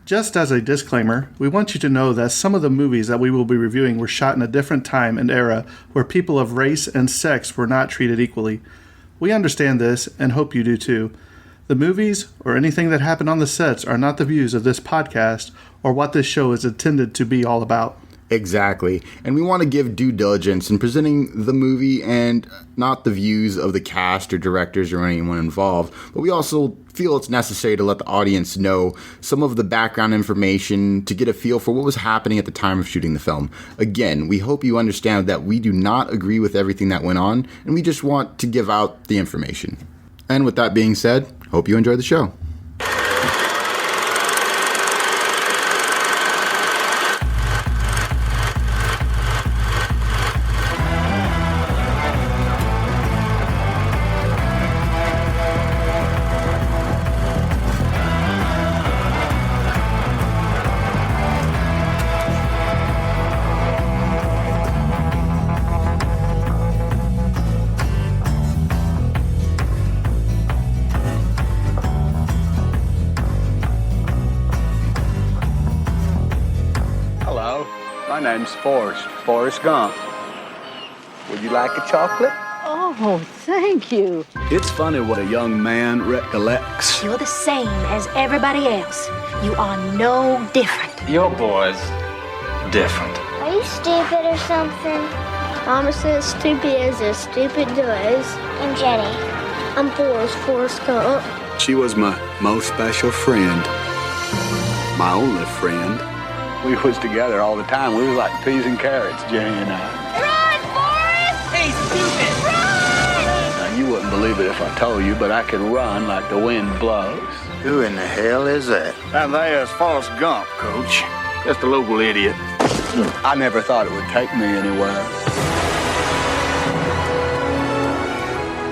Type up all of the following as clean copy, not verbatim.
Just as a disclaimer, we want you to know that some of the movies that we will be reviewing were shot in a different time and era where people of race and sex were not treated equally. We understand this and hope you do too. The movies or anything that happened on the sets are not the views of this podcast or what this show is intended to be all about. Exactly. And we want to give due diligence in presenting the movie and not the views of the cast or directors or anyone involved. But we also feel it's necessary to let the audience know some of the background information to get a feel for what was happening at the time of shooting the film. Again, we hope you understand that we do not agree with everything that went on, and we just want to give out the information. And with that being said, hope you enjoy the show. My name's Forrest Gump. Would you like a chocolate? Oh, thank you. It's funny what a young man recollects. You're the same as everybody else. You are no different. Your boy's different. Are you stupid or something? Mama says stupid as stupid does. I'm Jenny. I'm Forrest Gump. She was my most special friend. My only friend. We was together all the time. We was like peas and carrots, Jenny and I. Run, Forrest! Hey, stupid! Run! Now, you wouldn't believe it if I told you, but I can run like the wind blows. Who in the hell is that? And there's Forrest Gump, Coach. Just a local idiot. I never thought it would take me anywhere.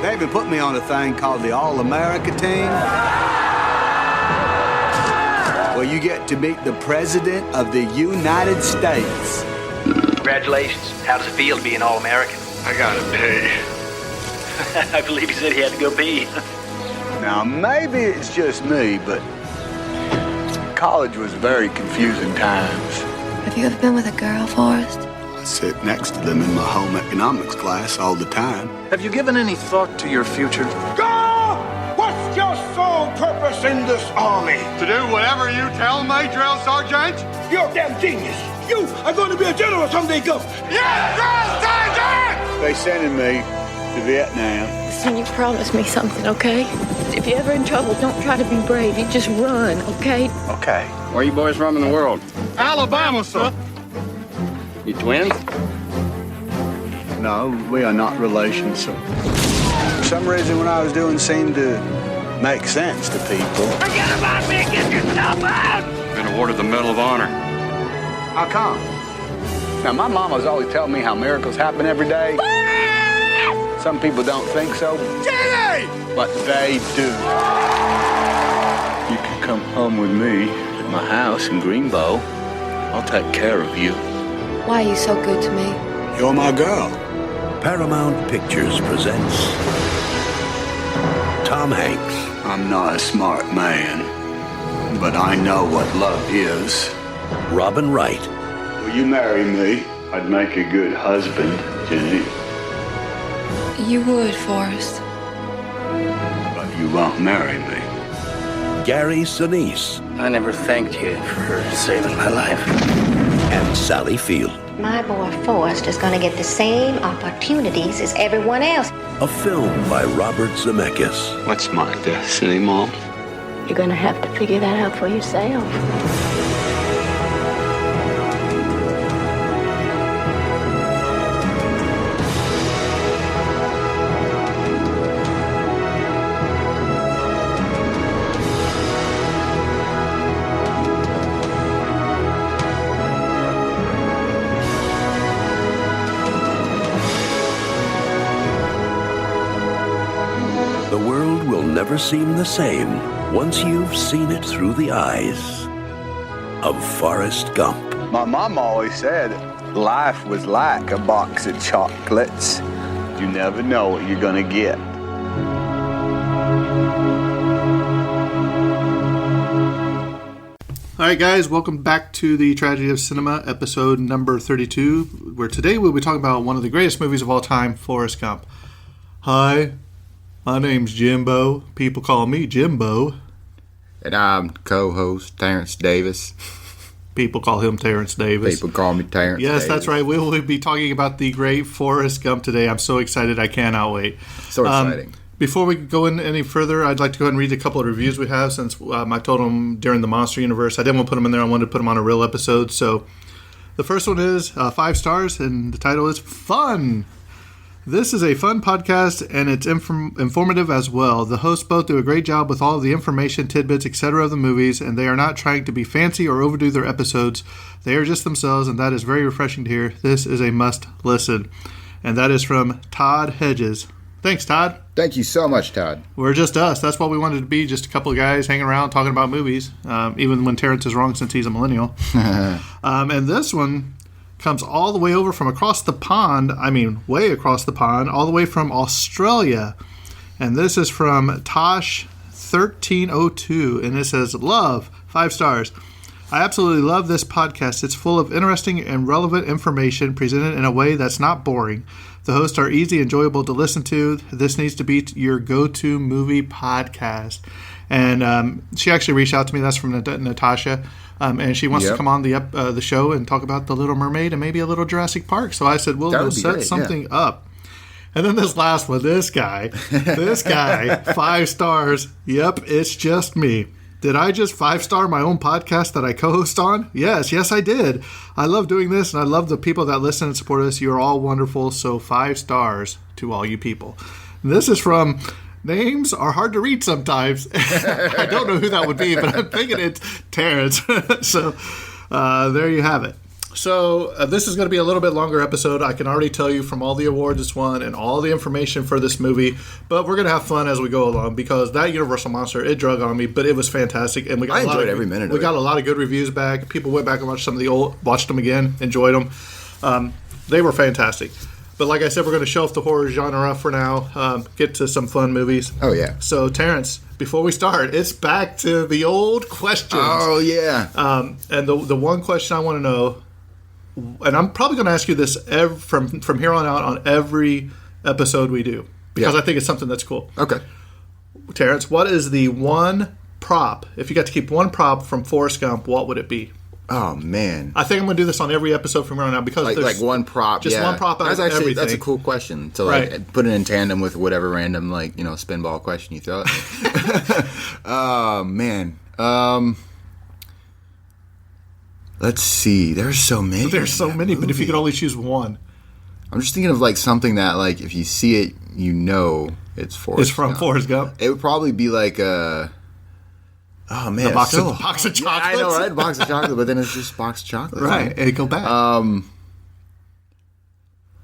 They even put me on a thing called the All-America team. Well, you get to meet the President of the United States. Congratulations. How does it feel to be an All-American? I gotta pee. I believe he said he had to go pee. Now, maybe it's just me, but college was very confusing times. Have you ever been with a girl, Forrest? I sit next to them in my home economics class all the time. Have you given any thought to your future? Go! What's your sole purpose in this army? To do whatever you tell me, drill sergeant? You're a damn genius. You are going to be a general someday, Gump. Yes, drill sergeant! They sending me to Vietnam. Listen, you promised me something, okay? If you're ever in trouble, don't try to be brave. You just run, okay? Okay. Where you boys from in the world? Alabama, sir. You twins? No, we are not relations, sir. For some reason, what I was doing seemed to make sense to people. Forget about me and get yourself out! Been awarded the Medal of Honor. How come? Now, my mama's always telling me how miracles happen every day. Some people don't think so. Jenny! But they do. You can come home with me at my house in Greenbow. I'll take care of you. Why are you so good to me? You're my girl. Paramount Pictures presents Tom Hanks. I'm not a smart man, but I know what love is. Robin Wright. Will you marry me? I'd make a good husband, Jenny. You would, Forrest. But you won't marry me. Gary Sinise. I never thanked you for saving my life. And Sally Field. My boy Forrest is going to get the same opportunities as everyone else. A film by Robert Zemeckis. What's my destiny, Mom? You're going to have to figure that out for yourself. The world will never seem the same once you've seen it through the eyes of Forrest Gump. My mom always said life was like a box of chocolates. You never know what you're gonna get. All All right, guys, welcome back to the Tragedy of Cinema, episode number 32, where today we'll be talking about one of the greatest movies of all time, Forrest Gump. Hi, my name's Jimbo. People call me Jimbo. And I'm co-host Terrence Davis. People call him Terrence Davis. People call me Terrence Yes, Davis. that's right. We will be talking about the great Forrest Gump today. I'm so excited. I cannot wait. So exciting. Before we go in any further, I'd like to go ahead and read a couple of reviews we have since I told them during the Monster Universe. I didn't want to put them in there. I wanted to put them on a real episode. So the first one is 5 stars, and the title is Fun. This is a fun podcast, and it's informative as well. The hosts both do a great job with all of the information, tidbits, etc. of the movies, and they are not trying to be fancy or overdo their episodes. They are just themselves, and that is very refreshing to hear. This is a must listen. And that is from Todd Hedges. Thanks, Todd. Thank you so much, Todd. We're just us. That's what we wanted to be, just a couple of guys hanging around talking about movies, even when Terrence is wrong since he's a millennial. And this one comes all the way over from across the pond, way across the pond, all the way from Australia. And this is from Tosh1302, and it says, Love, 5 stars. I absolutely love this podcast. It's full of interesting and relevant information presented in a way that's not boring. The hosts are easy, enjoyable to listen to. This needs to be your go-to movie podcast. And she actually reached out to me. That's from Natasha. And she wants to come on the show and talk about The Little Mermaid and maybe a little Jurassic Park. So I said, we'll set something up. And then this last one, this guy, 5 stars. Yep, it's just me. Did I just 5-star my own podcast that I co-host on? Yes, I did. I love doing this, and I love the people that listen and support us. You're all wonderful, so 5 stars to all you people. And this is from... Names are hard to read sometimes. I don't know who that would be, but I'm thinking it's Terrence. So there you have it. So this is going to be a little bit longer episode. I can already tell you from all the awards it's won and all the information for this movie. But we're going to have fun as we go along because that Universal Monster, it drug on me, but it was fantastic. And I enjoyed every minute of it. We got a lot of good reviews back. People went back and watched some of the old, watched them again, enjoyed them. They were fantastic. But like I said, we're going to shelf the horror genre for now, get to some fun movies. Oh, yeah. So, Terrence, before we start, it's back to the old questions. Oh, yeah. And the one question I want to know, and I'm probably going to ask you this from here on out on every episode we do, because I think it's something that's cool. Okay. Terrence, what is the one prop, if you got to keep one prop from Forrest Gump, what would it be? Oh, man. I think I'm going to do this on every episode from here on out because there's like one prop. Just one prop out of everything. That's a cool question to put it in tandem with whatever random spinball question you throw at me. Oh, man. Let's see. There's so many. There's so many, but if you could only choose one. I'm just thinking of something that if you see it, it's Forrest Gump. It's from Forrest Gump. It would probably be oh man, box of chocolates. Yeah, I know, right? Box of chocolate, but then it's just box of chocolates. Right, and go back.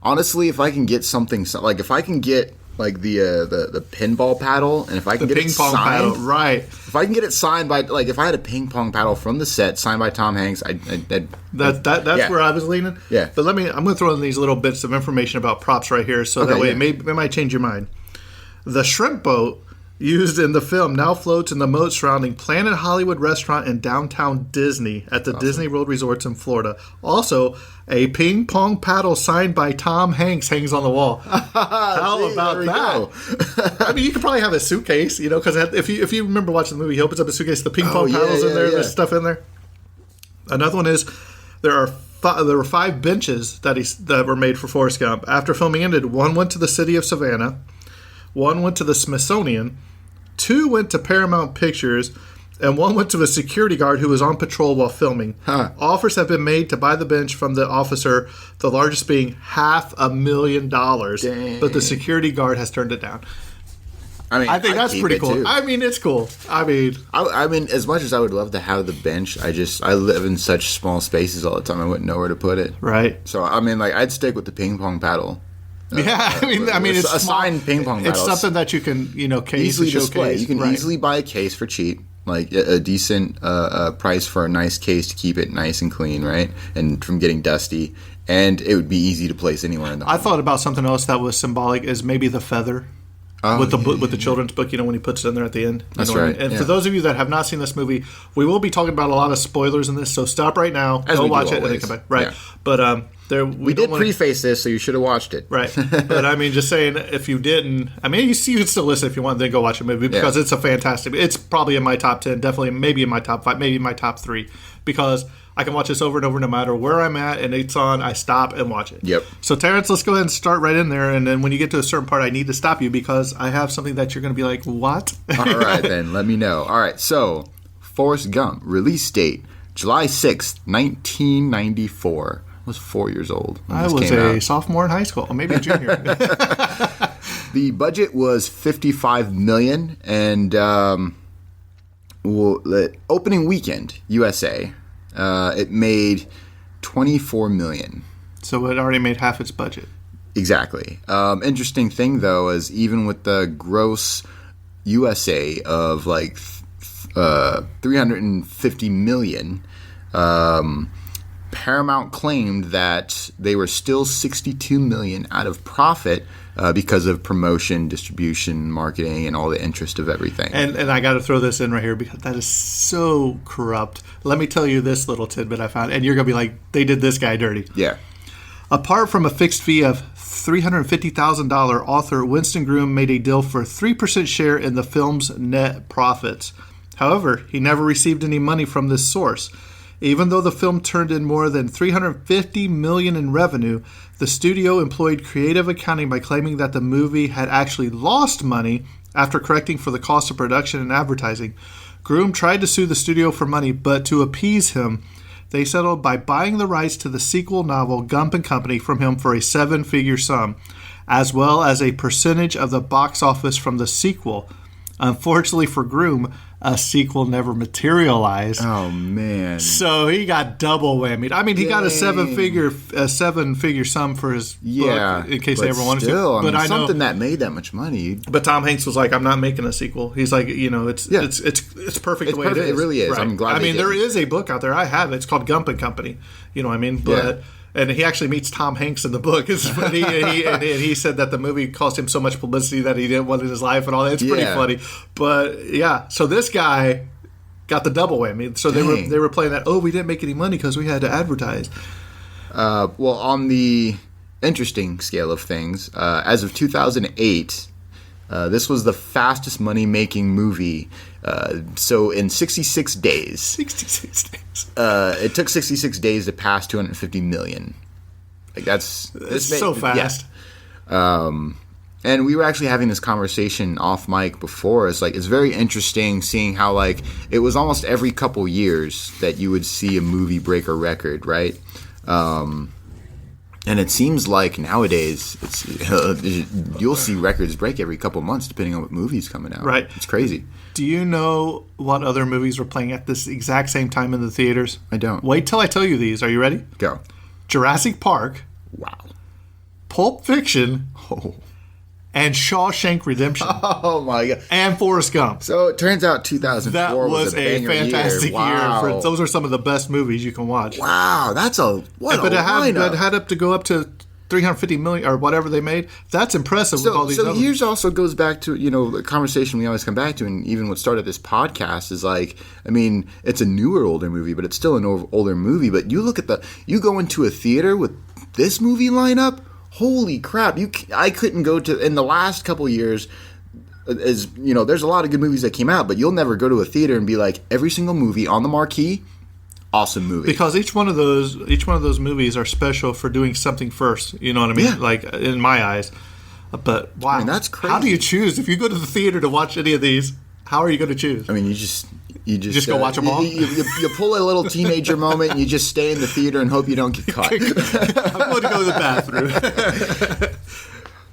Honestly, if I can get something if I can get the pinball paddle, and if I can get it signed, paddle, right? If I can get it signed by if I had a ping pong paddle from the set signed by Tom Hanks, that's where I was leaning. Yeah, but I'm going to throw in these little bits of information about props right here, so that way it might change your mind. The shrimp boat used in the film now floats in the moat surrounding Planet Hollywood Restaurant in downtown Disney at the Disney World Resorts in Florida. Also, a ping pong paddle signed by Tom Hanks hangs on the wall. How about that? I mean, you could probably have a suitcase, because if you remember watching the movie, he opens up a suitcase, the ping pong paddles in there, there's stuff in there. Another one is there were 5 benches that were made for Forrest Gump. After filming ended, one went to the city of Savannah, one went to the Smithsonian, 2 went to Paramount Pictures, and 1 went to a security guard who was on patrol while filming. Offers have been made to buy the bench from the officer, the largest being $500,000. Dang. But the security guard has turned it down. I think that's pretty cool. Too. I mean, it's cool. I mean, as much as I would love to have the bench, I live in such small spaces all the time. I wouldn't know where to put it. Right. So I'd stick with the ping pong paddle. It's a signed ping pong paddle. It's something that you can, case easily display. Showcase. You can easily buy a case for cheap, a decent price for a nice case to keep it nice and clean, right, and from getting dusty. And it would be easy to place anywhere in the home. I thought about something else that was symbolic, is maybe the feather. with the children's book, when he puts it in there at the end. That's right. And for those of you that have not seen this movie, we will be talking about a lot of spoilers in this, so stop right now, go watch it, and then come back. Right. Yeah. But we did preface this, so you should have watched it. Right. But I mean, just saying, if you didn't, I mean, you can still listen if you want, then go watch a movie, because it's a fantastic, it's probably in my top 10, definitely, maybe in my top 5, maybe in my top 3, because I can watch this over and over no matter where I'm at, and it's on, I stop and watch it. Yep. So, Terrence, let's go ahead and start right in there, and then when you get to a certain part, I need to stop you because I have something that you're going to be like, what? All right, then. Let me know. All right, so, Forrest Gump, release date, July 6th, 1994. I was 4 years old when I was a sophomore in high school, or maybe a junior. The budget was $55 million, and opening weekend, USA, it made $24 million. So it already made half its budget. Exactly. Interesting thing, though, is even with the gross USA of like $350 million, Paramount claimed that they were still $62 million out of profit because of promotion, distribution, marketing, and all the interest of everything. And I got to throw this in right here because that is so corrupt. Let me tell you this little tidbit I found, and you're going to be like, they did this guy dirty. Yeah. Apart from a fixed fee of $350,000, author Winston Groom made a deal for 3% share in the film's net profits. However, he never received any money from this source. Even though the film turned in more than $350 million in revenue, the studio employed creative accounting by claiming that the movie had actually lost money after correcting for the cost of production and advertising. Groom tried to sue the studio for money, but to appease him, they settled by buying the rights to the sequel novel Gump and Company from him for a 7-figure sum, as well as a percentage of the box office from the sequel. Unfortunately for Groom, a sequel never materialized. Oh man! So he got double whammied. I mean, he got a seven-figure sum for his book in case they ever wanted to. But I mean, something that made that much money. But Tom Hanks was like, "I'm not making a sequel." He's like, it's perfect the way it is. It really is. Right. I'm glad. I mean, there is a book out there. I have it. It's called Gump and Company. You know what I mean? But. And he actually meets Tom Hanks in the book. It's funny. and he said that the movie cost him so much publicity that he didn't want in his life and all that. It's pretty funny. But yeah, so this guy got the double whammy. So they were playing that, we didn't make any money because we had to advertise. Well, on the interesting scale of things, as of 2008, this was the fastest money-making movie. So in 66 days. 66 days. It took 66 days to pass 250 million. Like that's so fast. Yeah. And we were actually having this conversation off mic before. It's very interesting seeing how it was almost every couple years that you would see a movie break a record, right? And it seems like nowadays you'll see records break every couple months depending on what movie's coming out. Right. It's crazy. Do you know what other movies were playing at this exact same time in the theaters? I don't. Wait till I tell you these. Are you ready? Go. Jurassic Park. Wow. Pulp Fiction. Oh. And Shawshank Redemption. Oh my God. And Forrest Gump. So it turns out 2004 was a fantastic year. year. Those are some of the best movies you can watch. Wow, that's a lineup. It had up to go up to 350 million or whatever they made. That's impressive. So, with all these so years also goes back to the conversation we always come back to, and even what started this podcast is it's a newer older movie, but it's still an older movie. But you look at you go into a theater with this movie lineup. Holy crap! I couldn't go to in the last couple of years. There's a lot of good movies that came out, but you'll never go to a theater and be like every single movie on the marquee. Awesome movie. Because each one of those movies are special for doing something first. You know what I mean? Yeah. Like in my eyes. But wow, I mean, that's crazy. How do you choose if you go to the theater to watch any of these? How are you going to choose? I mean, you just go watch them all. You pull a little teenager moment, and you just stay in the theater and hope you don't get caught. I'm going to go to the bathroom.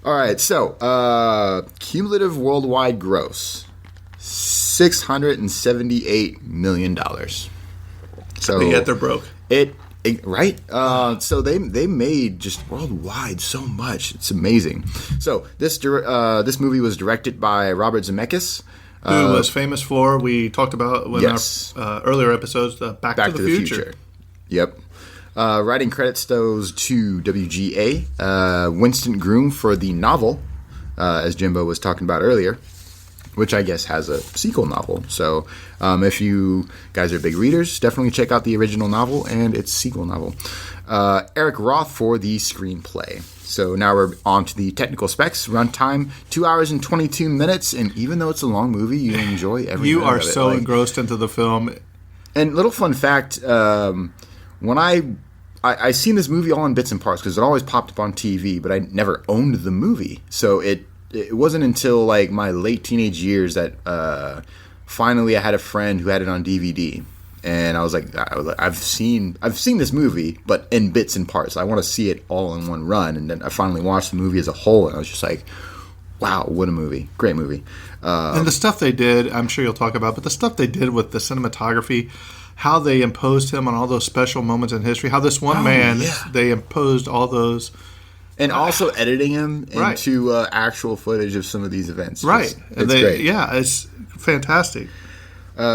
All right, so cumulative worldwide gross $678 million. So yet they're broke. Right? So they made just worldwide so much. It's amazing. So this movie was directed by Robert Zemeckis, who was famous for, we talked about in our earlier episodes, Back to the Future. Yep. Writing credits goes to WGA, Winston Groom for the novel, as Jimbo was talking about earlier, which I guess has a sequel novel. So if you guys are big readers, definitely check out the original novel and its sequel novel. Eric Roth for the screenplay. So now we're on to the technical specs. Runtime, 2 hours and 22 minutes. And even though it's a long movie, you enjoy every minute of it. You are so engrossed into the film. And little fun fact, when I seen this movie all in bits and parts because it always popped up on TV, but I never owned the movie. So it wasn't until like my late teenage years that finally I had a friend who had it on DVD. And I was like, I've seen this movie, but in bits and parts. I want to see it all in one run. And then I finally watched the movie as a whole, and I was just like, wow, what a movie. Great movie. And the stuff they did, I'm sure you'll talk about, but the stuff they did with the cinematography, how they imposed him on all those special moments in history, how this one they imposed all those. And also editing him into actual footage of some of these events. Right. It's great. Yeah, it's fantastic.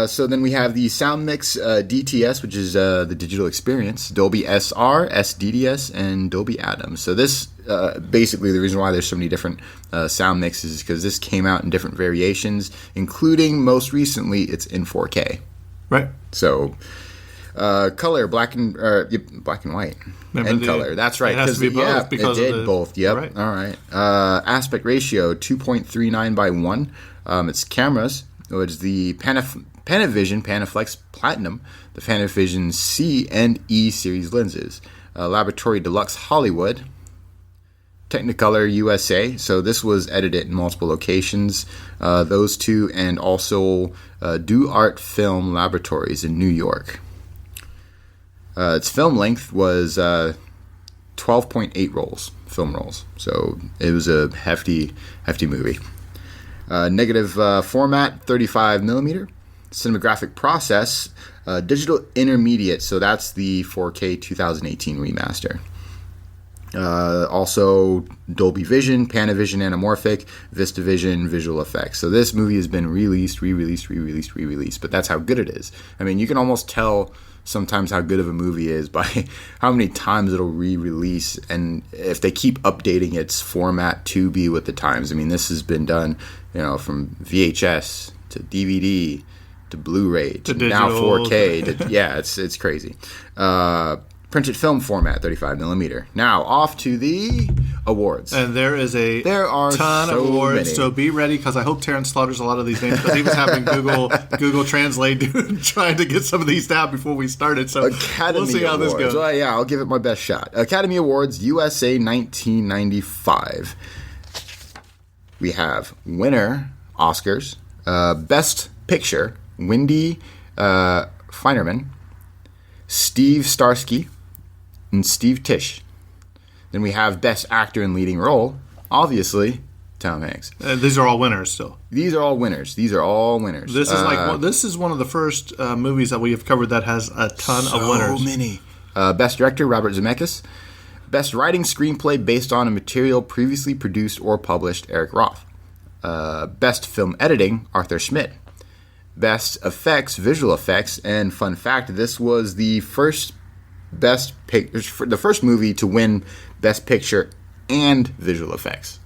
So then we have the sound mix DTS, which is the digital experience, Dolby SR, SDDS, and Dolby Atmos. So this basically the reason why there's so many different sound mixes is because this came out in different variations, including most recently it's in 4K. Right. So color, black and white. And color. That's right. It has to be both. Because it did both. Yep. Right. All right. Aspect ratio 2.39 by 1. It's cameras. It's the Panavision Panaflex Platinum, the Panavision C and E series lenses. Laboratory Deluxe Hollywood. Technicolor USA. So this was edited in multiple locations. Those two, and also Do Art Film Laboratories in New York. Its film length was 12.8 film rolls. So it was a hefty movie. Negative format, 35 millimeter. Cinematographic process, digital intermediate. So that's the 4K 2018 remaster. Also Dolby Vision, Panavision Anamorphic, VistaVision visual effects. So this movie has been re-released, but that's how good it is. I mean, you can almost tell sometimes how good of a movie is by how many times it'll re-release, and if they keep updating its format to be with the times. I mean, this has been done, from VHS to DVD to Blu-ray to now 4K. It's crazy. Printed film format, 35 millimeter. Now off to the awards, and there are ton of awards. Many. So be ready, because I hope Terrence slaughters a lot of these names, because he was having Google Translate trying to get some of these down before we started. So we'll see how this goes. Well, yeah, I'll give it my best shot. Academy Awards USA 1995. We have winner Oscars, Best Picture, Wendy Feinerman, Steve Starsky, and Steve Tisch. Then we have Best Actor in Leading Role, obviously Tom Hanks. These are all winners still. These are all winners. This is this is one of the first movies that we have covered that has a ton of winners. So many. Best Director, Robert Zemeckis. Best Writing Screenplay based on a material previously produced or published, Eric Roth. Best Film Editing, Arthur Schmidt. Best Effects, Visual Effects, and fun fact, this was the first movie to win Best Picture and Visual Effects.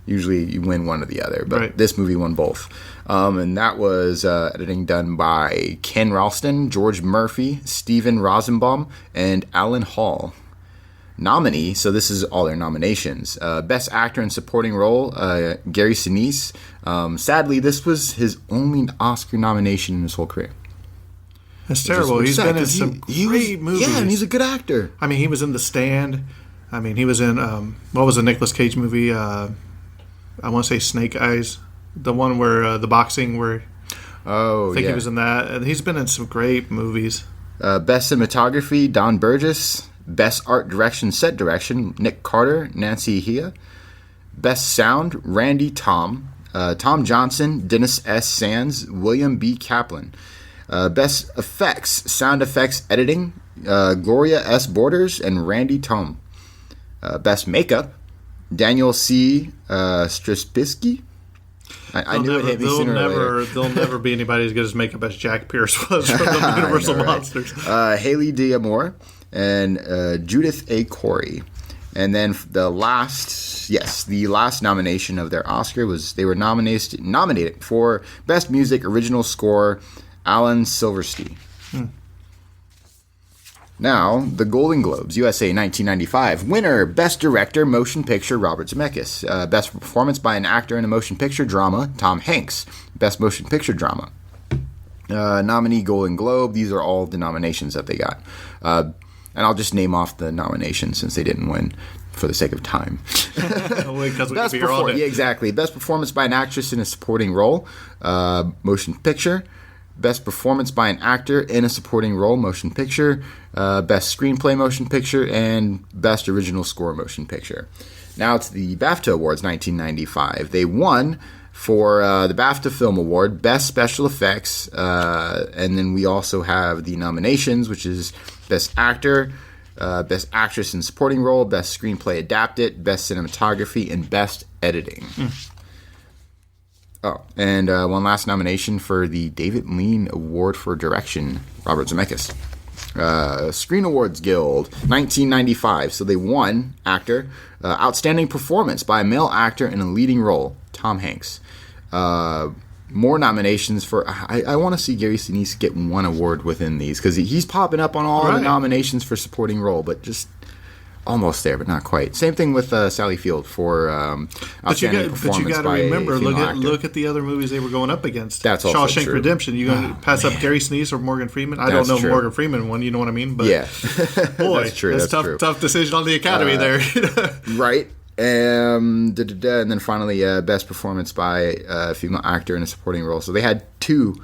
Usually you win one or the other, but This movie won both. And that was editing done by Ken Ralston, George Murphy, Steven Rosenbaum, and Alan Hall. Nominee, so this is all their nominations. Best Actor in Supporting Role, Gary Sinise. Sadly, this was his only Oscar nomination in his whole career. That's terrible. He's been in some great movies. Yeah, and he's a good actor. I mean, he was in The Stand. I mean, he was in, what was the Nicolas Cage movie? I want to say Snake Eyes. The one where, the boxing where... Oh, I think he was in that. And he's been in some great movies. Best Cinematography, Don Burgess. Best Art Direction, Set Direction, Nick Carter, Nancy Hea. Best Sound, Randy Tom. Tom Johnson, Dennis S. Sands, William B. Kaplan. Best Effects, Sound Effects Editing, Gloria S. Borders and Randy Tom. Best Makeup, Daniel C. Straspisky. I knew it hit me sooner or later. There'll never be anybody as good as makeup as Jack Pierce was from the Universal Monsters. Haley D'Amour and Judith A. Corey. And then the last nomination of their Oscar was they were nominated for Best Music Original Score, Alan Silverstein. Now, the Golden Globes, USA 1995. Winner, Best Director, Motion Picture, Robert Zemeckis. Best Performance by an Actor in a Motion Picture Drama, Tom Hanks. Best Motion Picture Drama. Nominee Golden Globe. These are all the nominations that they got. And I'll just name off the nominations since they didn't win for the sake of time. Because we could be here all day. Yeah, exactly. Best Performance by an Actress in a Supporting Role, Motion Picture. Best Performance by an Actor in a Supporting Role, Motion Picture. Best Screenplay, Motion Picture. And Best Original Score, Motion Picture. Now to the BAFTA Awards 1995. They won for the BAFTA Film Award, Best Special Effects. And then we also have the nominations, which is Best Actor, Best Actress in Supporting Role, Best Screenplay Adapted, Best Cinematography, and Best Editing. Oh, and one last nomination for the David Lean Award for Direction, Robert Zemeckis. Screen Awards Guild, 1995. So they won Actor, Outstanding Performance by a Male Actor in a Leading Role, Tom Hanks. More nominations for... I want to see Gary Sinise get one award within these, because he's popping up on all the nominations for Supporting Role, but just... almost there, but not quite. Same thing with Sally Field for outstanding performance. But you got to remember, look at the other movies they were going up against. That's also Shawshank true. Redemption. You going to pass up Gary Sinise or Morgan Freeman? I don't know true. Morgan Freeman one. You know what I mean? But yeah, boy, that's true. That's tough. Tough decision on the Academy there. Right. And then finally, best performance by a female actor in a supporting role. So they had two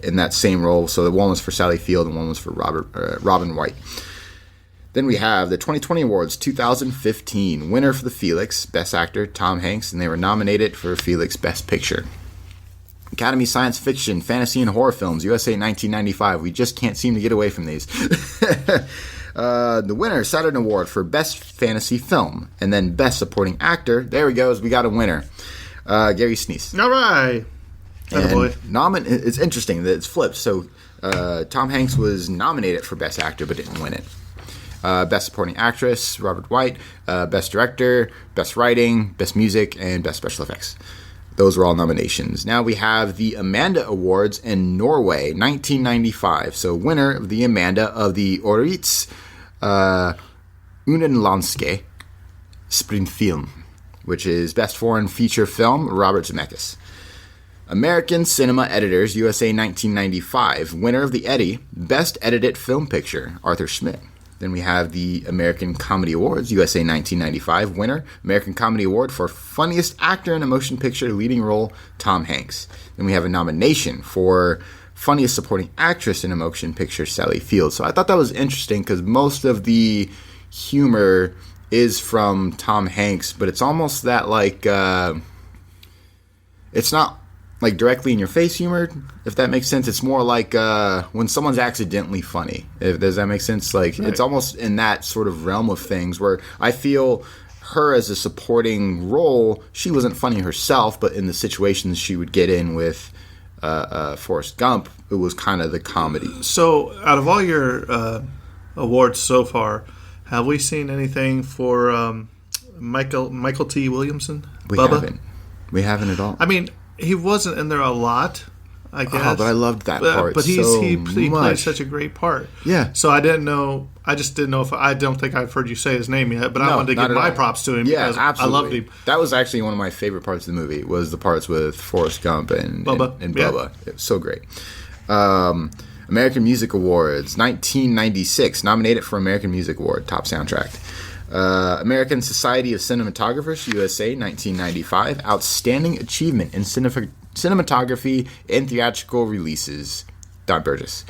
in that same role. So the one was for Sally Field and one was for Robin White. Then we have the 2020 Awards 2015. Winner for the Felix, Best Actor, Tom Hanks, and they were nominated for Felix Best Picture. Academy Science Fiction, Fantasy, and Horror Films, USA 1995. We just can't seem to get away from these. The winner, Saturn Award for Best Fantasy Film, and then Best Supporting Actor. There we go. We got a winner. Gary Sinise. All right. It's interesting that it's flipped. So Tom Hanks was nominated for Best Actor but didn't win it. Best Supporting Actress, Robert White. Best Director, Best Writing, Best Music, and Best Special Effects. Those were all nominations. Now we have the Amanda Awards in Norway, 1995. So winner of the Amanda of the Årets Utenlandske Springfilm, which is Best Foreign Feature Film, Robert Zemeckis. American Cinema Editors, USA 1995. Winner of the Eddie, Best Edited Film Picture, Arthur Schmidt. Then we have the American Comedy Awards, USA 1995. Winner, American Comedy Award for Funniest Actor in a Motion Picture Leading Role, Tom Hanks. Then we have a nomination for Funniest Supporting Actress in a Motion Picture, Sally Field. So I thought that was interesting because most of the humor is from Tom Hanks, but it's almost that like, it's not like directly in your face humor, if that makes sense. It's more like when someone's accidentally funny. Does that make sense? Like It's almost in that sort of realm of things where I feel her as a supporting role, she wasn't funny herself, but in the situations she would get in with Forrest Gump, it was kind of the comedy. So out of all your awards so far, have we seen anything for Michael T. Williamson? Bubba? We haven't at all. I mean, he wasn't in there a lot, I guess. Oh, but I loved that part. But he played such a great part. Yeah. So I didn't know. I just didn't know if I don't think I've heard you say his name yet. But I wanted to give my props to him because absolutely. I loved him. That was actually one of my favorite parts of the movie. Was the parts with Forrest Gump and Bubba. It was so great. American Music Awards 1996, nominated for American Music Award, Top Soundtrack. American Society of Cinematographers, USA, 1995. Outstanding Achievement in Cinematography and Theatrical Releases, Don Burgess.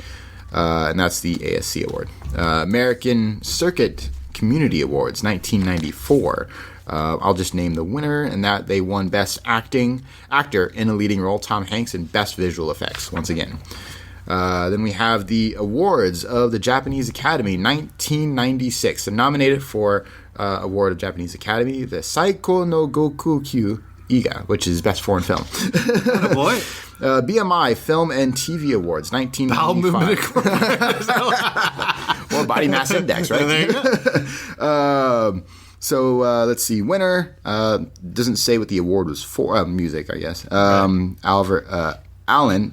And that's the ASC Award. American Circuit Community Awards, 1994. I'll just name the winner, and that they won Best Actor in a Leading Role, Tom Hanks, and Best Visual Effects, once again. Then we have the awards of the Japanese Academy, 1996. So nominated for Award of Japanese Academy, the Saiko no Goku Kyu Iga, which is Best Foreign Film. Oh boy. BMI Film and TV Awards, 1995. Or Body Mass Index, right? So let's see. Winner doesn't say what the award was for. Music, I guess. Alan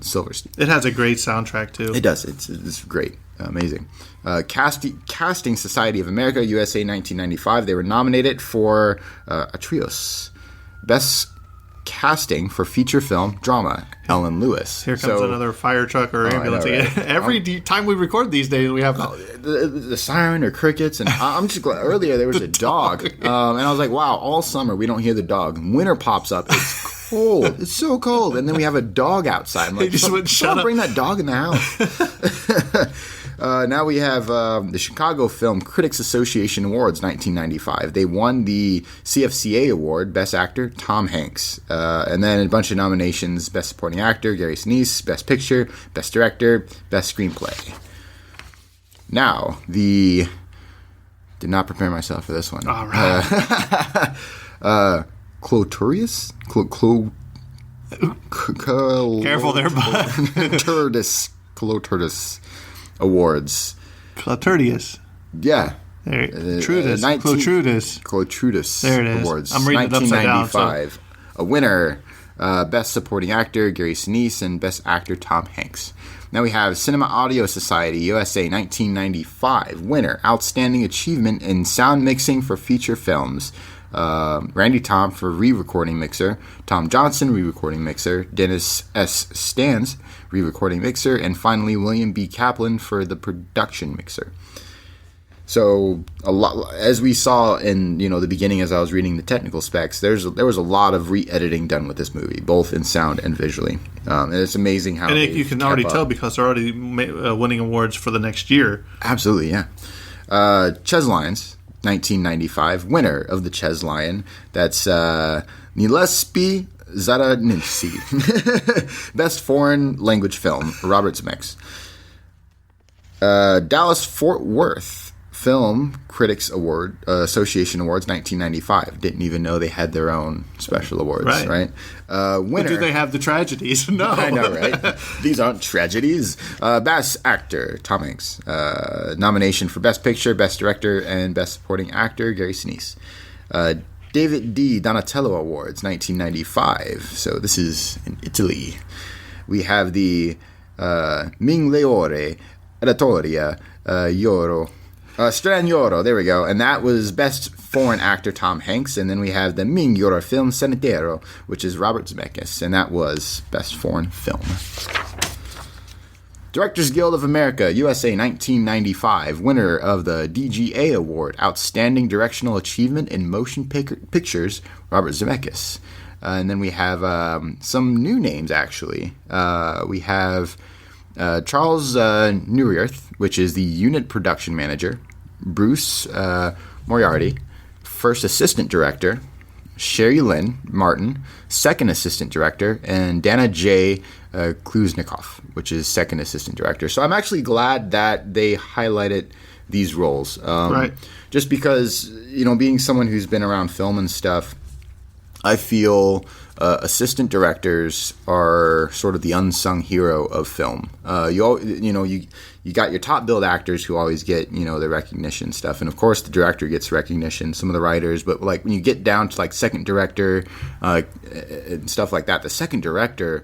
Silverstein. It has a great soundtrack too. It does. It's great. Amazing. Casting Society of America, USA 1995. They were nominated for Atrios. Best Casting for Feature Film Drama, Ellen Lewis. Here comes another fire truck or ambulance. Know, right? Every time we record these days, we have the siren or crickets. And I'm just glad earlier there was a dog. And I was like, wow, all summer we don't hear the dog. Winter pops up. It's cold. It's so cold. And then we have a dog outside. I'm like, don't bring that dog in the house. Now we have the Chicago Film Critics Association Awards 1995. They won the CFCA Award, Best Actor, Tom Hanks. And then a bunch of nominations, Best Supporting Actor, Gary Sinise, Best Picture, Best Director, Best Screenplay. Now, did not prepare myself for this one. All right. Clotorius? Careful there, bud. Cloturtis Awards. Cloturdius. Yeah. Clotrudis. There it is. Awards. I'm reading it upside down. 1995. A winner, Best Supporting Actor, Gary Sinise, and Best Actor, Tom Hanks. Now we have Cinema Audio Society, USA, 1995. Winner, Outstanding Achievement in Sound Mixing for Feature Films. Randy Tom for re-recording mixer, Tom Johnson re-recording mixer, Dennis S. Stans re-recording mixer, and finally William B. Kaplan for the production mixer. So a lot, as we saw in the beginning, as I was reading the technical specs, there was a lot of re-editing done with this movie, both in sound and visually, and it's amazing how. And you can already tell because they're already winning awards for the next year. Absolutely, yeah. Ches Lions. 1995, winner of the Ches Lion. That's Nilespi Zaraninsi. Best Foreign Language Film, Robert Zemeckis. Dallas-Fort Worth Film Critics Award, Association Awards, 1995. Didn't even know they had their own special awards, right? Winner. But do they have the tragedies? No. I know, right? These aren't tragedies. Best Actor, Tom Hanks. Nomination for Best Picture, Best Director, and Best Supporting Actor, Gary Sinise. David D. Donatello Awards, 1995. So this is in Italy. We have the Migliore Oratoria Yoro. Straniero, there we go. And that was Best Foreign Actor, Tom Hanks. And then we have the Miglior Film Sanitero, which is Robert Zemeckis. And that was Best Foreign Film. Directors Guild of America, USA, 1995. Winner of the DGA Award, Outstanding Directional Achievement in Motion Pictures, Robert Zemeckis. And then we have some new names, actually. We have Charles Neuwirth, which is the unit production manager, Bruce Moriarty, first assistant director, Sherry Lynn Martin, second assistant director, and Dana J. Kluznikoff, which is second assistant director. So I'm actually glad that they highlighted these roles. Right. Just because, being someone who's been around film and stuff, I feel assistant directors are sort of the unsung hero of film. You got your top billed actors who always get the recognition stuff, and of course the director gets recognition. Some of the writers, but like when you get down to like second director and stuff like that, the second director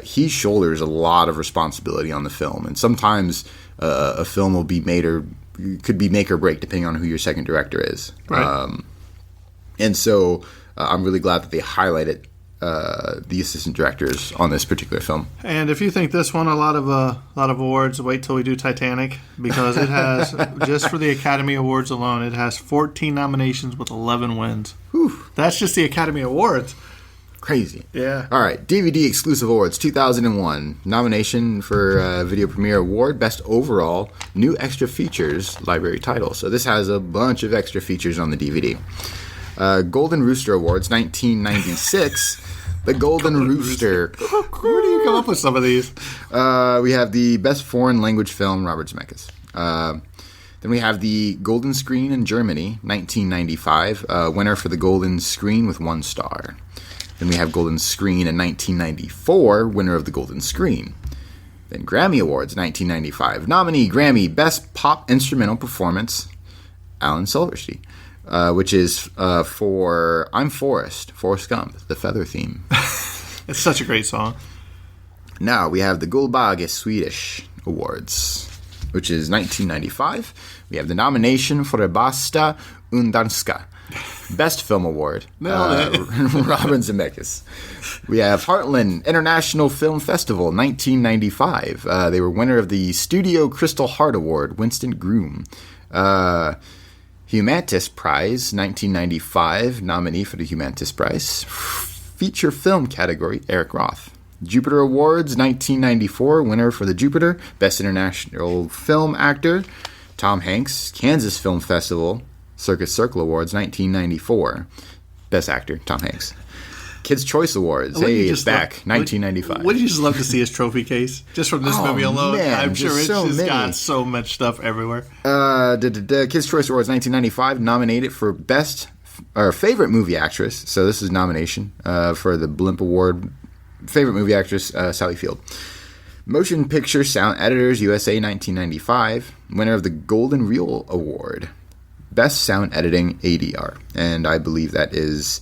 he shoulders a lot of responsibility on the film, and sometimes a film will be made or could be make or break depending on who your second director is. Right. And so. I'm really glad that they highlighted the assistant directors on this particular film. And if you think this won a lot of awards, wait till we do Titanic, because it has just for the Academy Awards alone, it has 14 nominations with 11 wins. Whew. That's just the Academy Awards. Crazy. Yeah. All right. DVD Exclusive Awards 2001 nomination for Video Premiere Award, Best Overall New Extra Features Library Title. So this has a bunch of extra features on the DVD. Golden Rooster Awards, 1996. The Golden Rooster. Where do you come up with some of these? We have the Best Foreign Language Film, Robert Zemeckis. Then we have the Golden Screen in Germany, 1995. Winner for the Golden Screen with 1 star. Then we have Golden Screen in 1994. Winner of the Golden Screen. Then Grammy Awards, 1995. Nominee Grammy, Best Pop Instrumental Performance, Alan Silverstein. which is for I'm Forrest Gump, the feather theme. It's such a great song. Now we have the Guldbagge Swedish Awards, which is 1995. We have the nomination for Basta Undanska, Best Film Award, Robin Zemeckis. We have Heartland International Film Festival, 1995. They were winner of the Studio Crystal Heart Award, Winston Groom. Humanitas Prize, 1995, nominee for the Humanitas Prize. Feature film category, Eric Roth. Jupiter Awards, 1994, winner for the Jupiter. Best International Film Actor, Tom Hanks. Kansas Film Festival, Circus Circle Awards, 1994. Best Actor, Tom Hanks. Kids' Choice Awards, it's back, 1995. Wouldn't you just love to see his trophy case? Just from this movie alone. Man, I'm sure it's so just many. got so much stuff everywhere. Kids' Choice Awards, 1995, nominated for Best or Favorite Movie Actress. So this is nomination for the Blimp Award. Favorite Movie Actress, Sally Field. Motion Picture Sound Editors USA, 1995, winner of the Golden Reel Award. Best Sound Editing, ADR. And I believe that is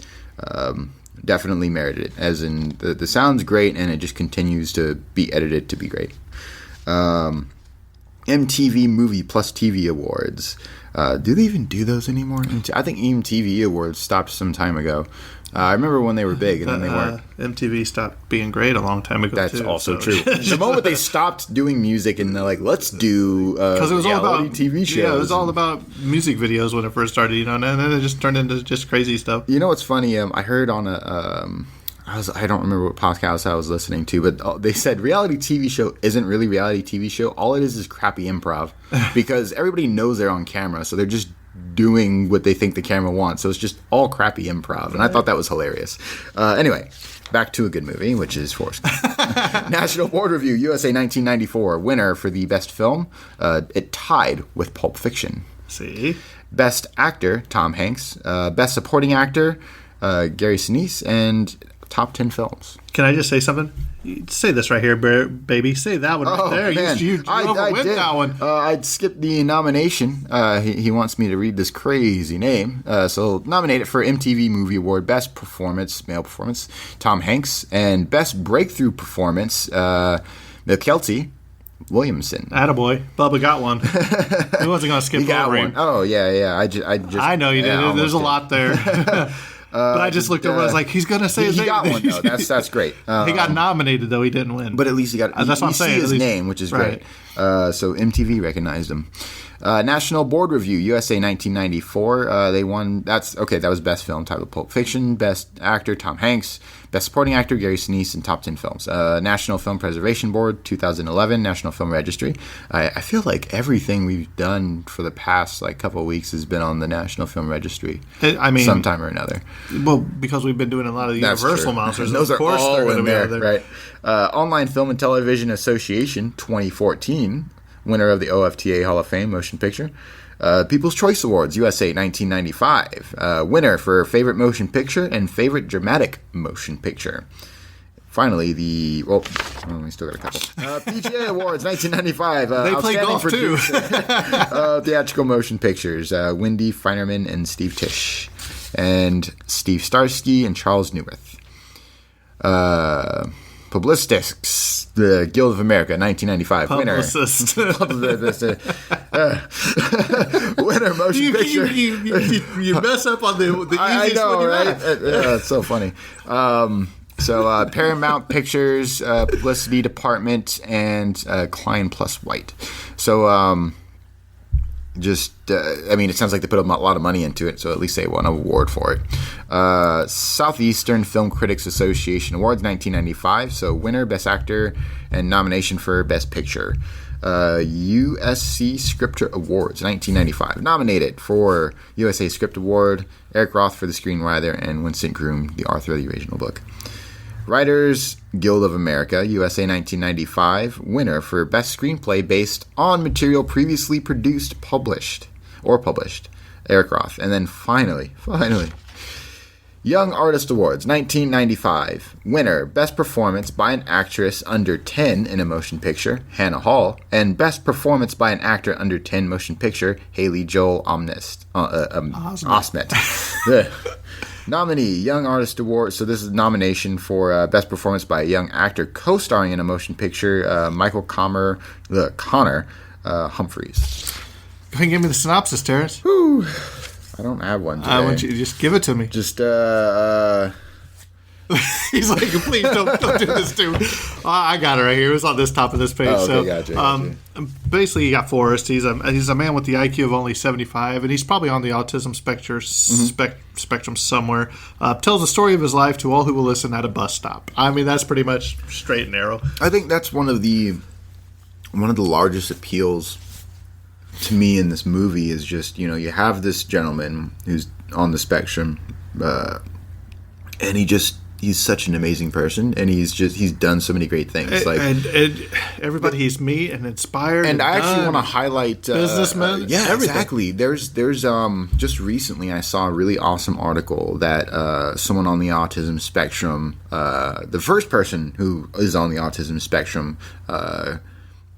definitely merited, as in the sound's great and it just continues to be edited to be great. MTV Movie Plus TV Awards. Do they even do those anymore? I think MTV Awards stopped some time ago. I remember when they were big and then they weren't. MTV stopped being great a long time ago. That's too, also true. The moment they stopped doing music and they're like, let's do because it was all about TV shows. Yeah, it was all about music videos when it first started, and then it just turned into just crazy stuff. You know what's funny? I heard on a I don't remember what podcast I was listening to, but they said reality TV show isn't really reality TV show. All it is crappy improv because everybody knows they're on camera, so they're just doing what they think the camera wants. So it's just all crappy improv, and I thought that was hilarious. Anyway, back to a good movie, which is Forrest Gump. National Board Review, USA 1994, winner for the best film. It tied with Pulp Fiction. See? Best Actor, Tom Hanks. Best Supporting Actor, Gary Sinise, and top 10 films. Can I just say something? Say this right here, baby. Say that one right there. Man. You overwent that one. I skipped the nomination. He wants me to read this crazy name. So nominated for MTV Movie Award, Best Performance, Male Performance, Tom Hanks, and Best Breakthrough Performance, Kelty Williamson. Attaboy. Bubba got one. He wasn't going to skip over him. Oh, yeah. I know you did. There's a lot there. But I just looked over. I was like, he's gonna say his name. He got one though. That's great. He got nominated though. He didn't win. But at least he got. That's what I'm saying. See his name, which is great. So MTV recognized him. National Board Review, USA 1994. They won. That was Best Film, title Pulp Fiction. Best Actor, Tom Hanks. Best Supporting Actor, Gary Sinise, and top 10 films. National Film Preservation Board, 2011. National Film Registry. I feel like everything we've done for the past couple of weeks has been on the National Film Registry. I mean, sometime or another. Well, because we've been doing a lot of the Universal monsters, those of course are all they're going to be there, out there. right? Online Film and Television Association, 2014. Winner of the OFTA Hall of Fame Motion Picture. People's Choice Awards, USA 1995. Winner for Favorite Motion Picture and Favorite Dramatic Motion Picture. Finally, we still got a couple. PGA Awards 1995. They play golf too. Theatrical Motion Pictures. Wendy Feinerman and Steve Tisch. And Steve Starsky and Charles Neuwirth. Publicists, the Guild of America, 1995 Publicist. Winner motion picture. You mess up on the easiest I know, one you right? have. It's so funny. So Paramount Pictures, Publicity Department, and Klein Plus White. So it sounds like they put a lot of money into it, so at least they won an award for it. Southeastern Film Critics Association Awards, 1995. So winner, Best Actor, and nomination for Best Picture. USC Scripter Awards, 1995. Nominated for USA Script Award, Eric Roth for the screenwriter, and Winston Groom, the author of the original book. Writers Guild of America, USA 1995, winner for Best Screenplay based on material previously published, Eric Roth. And then finally, Young Artist Awards, 1995. Winner, Best Performance by an Actress Under 10 in a Motion Picture, Hannah Hall. And Best Performance by an Actor Under 10 Motion Picture, Haley Joel Osment. Nominee, Young Artist Award. So this is a nomination for Best Performance by a Young Actor co-starring in a motion picture, Michael Connor Humphreys. Go ahead and give me the synopsis, Terrence. Whew. I don't have one today. I want you to just give it to me. Just, He's like, please don't do this too. I got it right here. It was on this top of this page. Oh, okay, gotcha. Basically, you got Forrest. He's a man with the IQ of only 75, and he's probably on the autism spectrum somewhere. Tells the story of his life to all who will listen at a bus stop. I mean, that's pretty much straight and narrow. I think that's one of the largest appeals to me in this movie is just, you have this gentleman who's on the spectrum, and he's such an amazing person, and he's done so many great things. And everybody he's met and inspired. And I actually want to highlight businessmen. Yeah, everything. Exactly. There's just recently I saw a really awesome article that someone on the autism spectrum, the first person who is on the autism spectrum,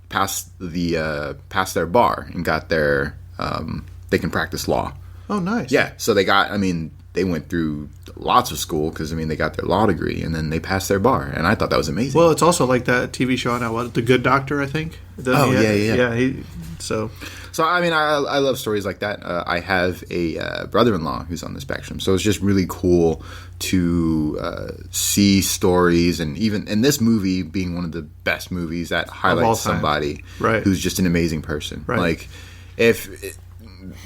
passed their bar and got their they can practice law. Oh, nice. Yeah. So they went through lots of school because, they got their law degree, and then they passed their bar, and I thought that was amazing. Well, it's also like that TV show now, The Good Doctor, I think. Yeah. So, I love stories like that. I have a brother-in-law who's on the spectrum, so it's just really cool to see stories, and even in this movie being one of the best movies that highlights somebody who's just an amazing person. Right. Like,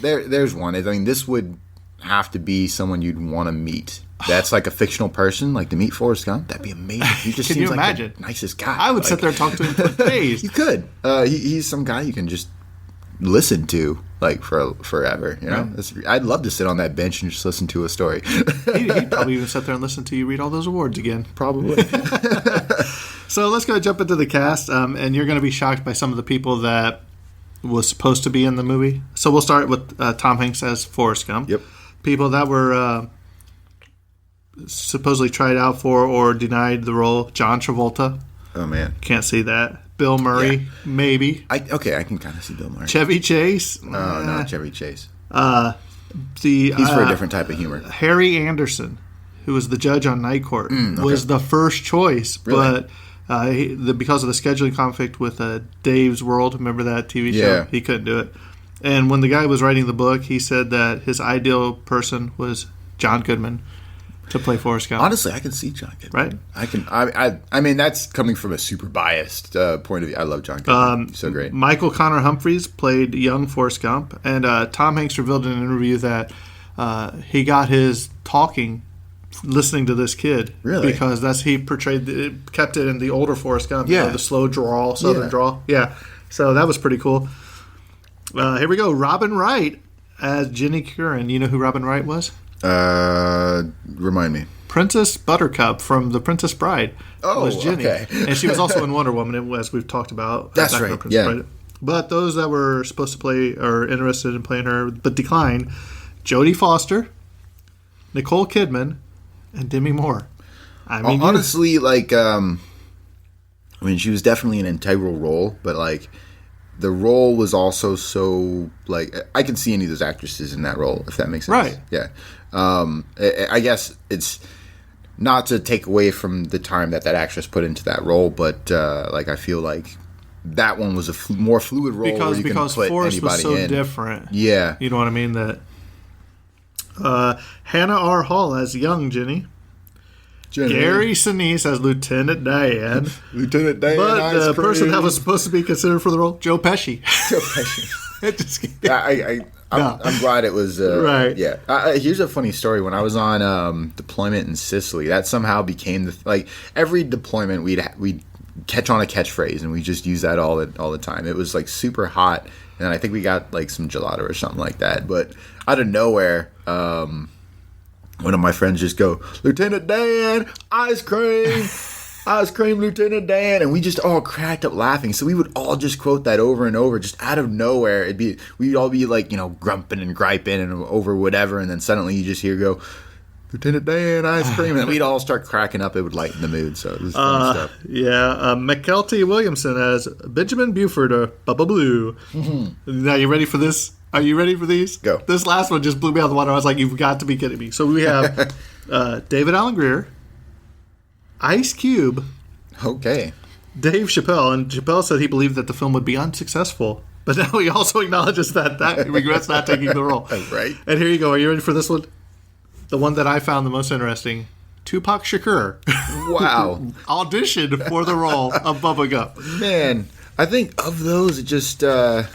there's one. This would have to be someone you'd want to meet. That's like a fictional person, like to meet Forrest Gump. That'd be amazing. He just seems like the nicest guy. I would sit there and talk to him for days. You could. He's some guy you can just listen to like for forever. Right. I'd love to sit on that bench and just listen to a story. He'd probably even sit there and listen to you read all those awards again. Probably. So let's go jump into the cast, and you're going to be shocked by some of the people that was supposed to be in the movie. So we'll start with Tom Hanks as Forrest Gump. Yep. People that were supposedly tried out for or denied the role: John Travolta. Oh man, can't see that. Bill Murray, maybe. I can kind of see Bill Murray. Chevy Chase. No, not Chevy Chase. He's for a different type of humor. Harry Anderson, who was the judge on Night Court, was the first choice, really? But because of the scheduling conflict with Dave's World, remember that TV show? He couldn't do it. And when the guy was writing the book, he said that his ideal person was John Goodman to play Forrest Gump. Honestly, I can see John Goodman. Right? I mean, that's coming from a super biased point of view. I love John Goodman. He's so great. Michael Connor Humphreys played young Forrest Gump, and Tom Hanks revealed in an interview that he got his talking listening to this kid. Really? Because he kept it in the older Forrest Gump. Yeah. The slow drawl, southern drawl. Yeah. So that was pretty cool. Here we go. Robin Wright as Jenny Curran. You know who Robin Wright was? Remind me. Princess Buttercup from The Princess Bride was Jenny. Okay. And she was also in Wonder Woman, as we've talked about. That's right. Bride. But those that were supposed to play or interested in playing her but declined: Jodie Foster, Nicole Kidman, and Demi Moore. Honestly, she was definitely an integral role, but the role was also so I can see any of those actresses in that role, if that makes sense. Right. Yeah. I guess it's not to take away from the time that actress put into that role, but I feel like that one was a more fluid role because put Forrest was so in. different. Yeah. You know what I mean? That Hannah R. Hall as young Jenny. Gary Sinise as Lieutenant Dan. Lieutenant Dan. But the person that was supposed to be considered for the role, Joe Pesci. Joe Pesci. I'm glad it was right. Yeah. Here's a funny story. When I was on deployment in Sicily, that somehow became every deployment we'd catch on a catchphrase, and we just use that all the time. It was super hot, and I think we got some gelato or something like that. But out of nowhere, one of my friends just go, "Lieutenant Dan, ice cream." Ice cream, Lieutenant Dan, and we just all cracked up laughing. So we would all just quote that over and over, just out of nowhere. We'd all be grumping and griping and over whatever, and then suddenly you just hear go, Lieutenant Dan, ice cream. And we'd all start cracking up. It would lighten the mood. So it was fun stuff. Yeah. McKelty Williamson as Benjamin Buford or Bubba Blue. Now, you ready for this? Are you ready for these? Go. This last one just blew me out of the water. I was like, you've got to be kidding me. So we have David Alan Grier, Ice Cube, Okay. Dave Chappelle. And Chappelle said he believed that the film would be unsuccessful. But now he also acknowledges that he regrets not taking the role. Right. And here you go. Are you ready for this one? The one that I found the most interesting. Tupac Shakur. Wow. Auditioned for the role of Bubba Gump. Man, I think of those, it just, I'm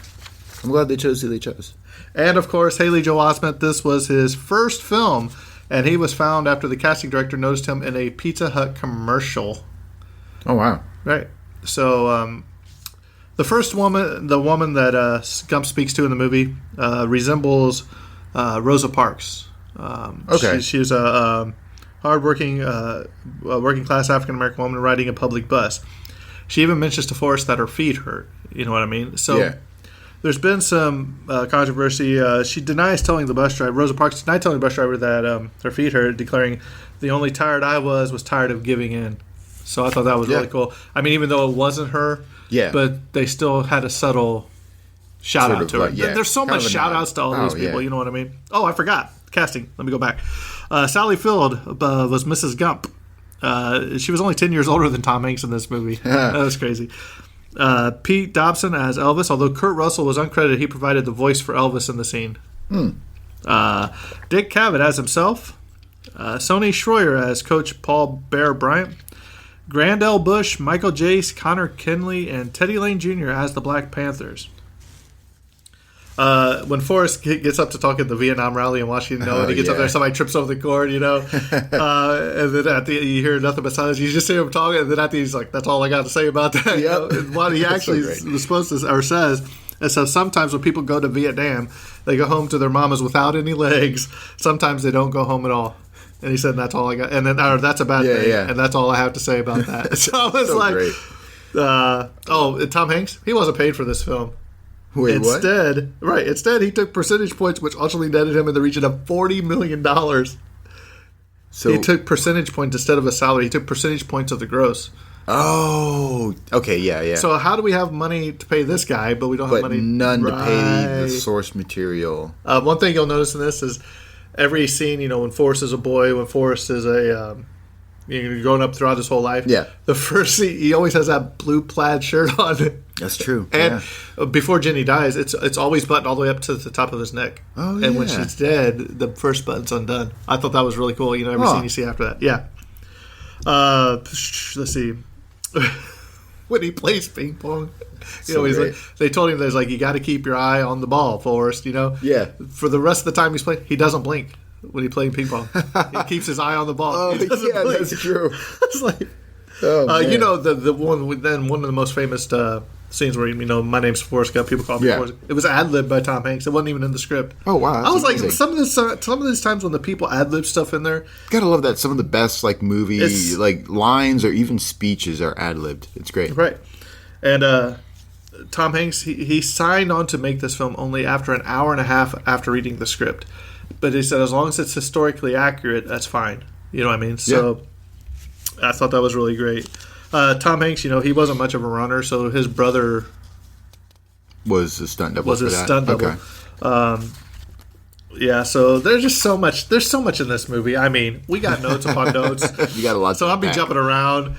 glad they chose who they chose. And, of course, Haley Joel Osment. This was his first film, and he was found after the casting director noticed him in a Pizza Hut commercial. Oh, wow. Right. So, the first woman, the woman that Gump speaks to in the movie, resembles Rosa Parks. Okay. She's a hardworking, working-class African-American woman riding a public bus. She even mentions to Forrest that her feet hurt. You know what I mean? So there's been some controversy. She denies telling the bus driver, Rosa Parks denied telling the bus driver that her feet hurt, declaring, "The only tired I was tired of giving in." So I thought that was really cool. I mean, even though it wasn't her, but they still had a subtle shout-out to her. There's so much shout-outs to all these people, you know what I mean? Oh, I forgot. Casting. Let me go back. Sally Field was Mrs. Gump. She was only 10 years older than Tom Hanks in this movie. That was crazy. Pete Dobson as Elvis. Although Kurt Russell was uncredited, he provided the voice for Elvis in the scene. Dick Cavett as himself. Sonny Schroyer as Coach Paul Bear Bryant. Grandel Bush, Michael Jace, Connor Kinley, and Teddy Lane Jr. as the Black Panthers. When Forrest gets up to talk at the Vietnam rally in Washington, and he gets up there, somebody trips over the cord, and then at the you hear nothing but silence. You just hear him talking, and then at the he's like, "That's all I got to say about that." And what he actually was supposed to or says, and so sometimes when people go to Vietnam, they go home to their mamas without any legs. Sometimes they don't go home at all. And he said, "That's all I got," and then that's a bad thing, and that's all I have to say about that. So I was Tom Hanks, he wasn't paid for this film. Wait, Instead, he took percentage points, which ultimately netted him in the region of $40 million. So he took percentage points instead of a salary. He took percentage points of the gross. Oh, okay, yeah. So how do we have money to pay this guy, but we don't have money? None to pay the source material. One thing you'll notice in this is every scene, when Forrest is a boy, when Forrest is a growing up throughout his whole life. Yeah. The first scene, he always has that blue plaid shirt on. That's true. And before Jenny dies, it's always buttoned all the way up to the top of his neck. Oh, and when she's dead, the first button's undone. I thought that was really cool. Every scene you see after that. Yeah. Let's see. When he plays ping pong, they told him, you got to keep your eye on the ball, Forrest, Yeah. For the rest of the time he's playing, he doesn't blink when he's playing ping pong. He keeps his eye on the ball. Oh, yeah, blink. That's true. It's like, the one of the most famous scenes where my name's Forrest Gump. People call me Forrest. It was ad-libbed by Tom Hanks. It wasn't even in the script. Oh wow! I was amazing. Some of these times when the people ad-lib stuff in there, gotta love that. Some of the best movie lines or even speeches are ad-libbed. It's great, right? And Tom Hanks he signed on to make this film only after an hour and a half after reading the script, but he said as long as it's historically accurate, that's fine. You know what I mean? So I thought that was really great. Tom Hanks, he wasn't much of a runner, so his brother was a stunt double. Okay. So there's just so much. There's so much in this movie. I mean, we got notes upon notes. You got a lot. So I'll be jumping around.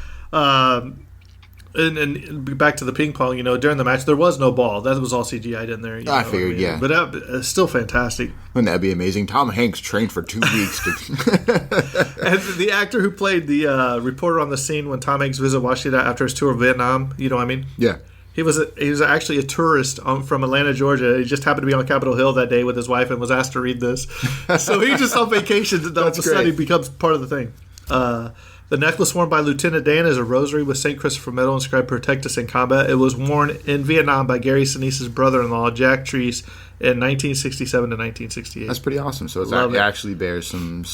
And back to the ping pong. During the match, there was no ball. That was all CGI'd in there. I figured, yeah. But it's still fantastic. Wouldn't that be amazing? Tom Hanks trained for 2 weeks And the actor who played the reporter on the scene when Tom Hanks visited Washington after his tour of Vietnam, you know what I mean? Yeah. He was actually a tourist from Atlanta, Georgia. He just happened to be on Capitol Hill that day with his wife and was asked to read this. So he just on vacation. All of a sudden he becomes part of the thing. The necklace worn by Lieutenant Dan is a rosary with St. Christopher medal inscribed "Protect us in combat." It was worn in Vietnam by Gary Sinise's brother-in-law, Jack Treese, in 1967 to 1968. That's pretty awesome. So it actually bears some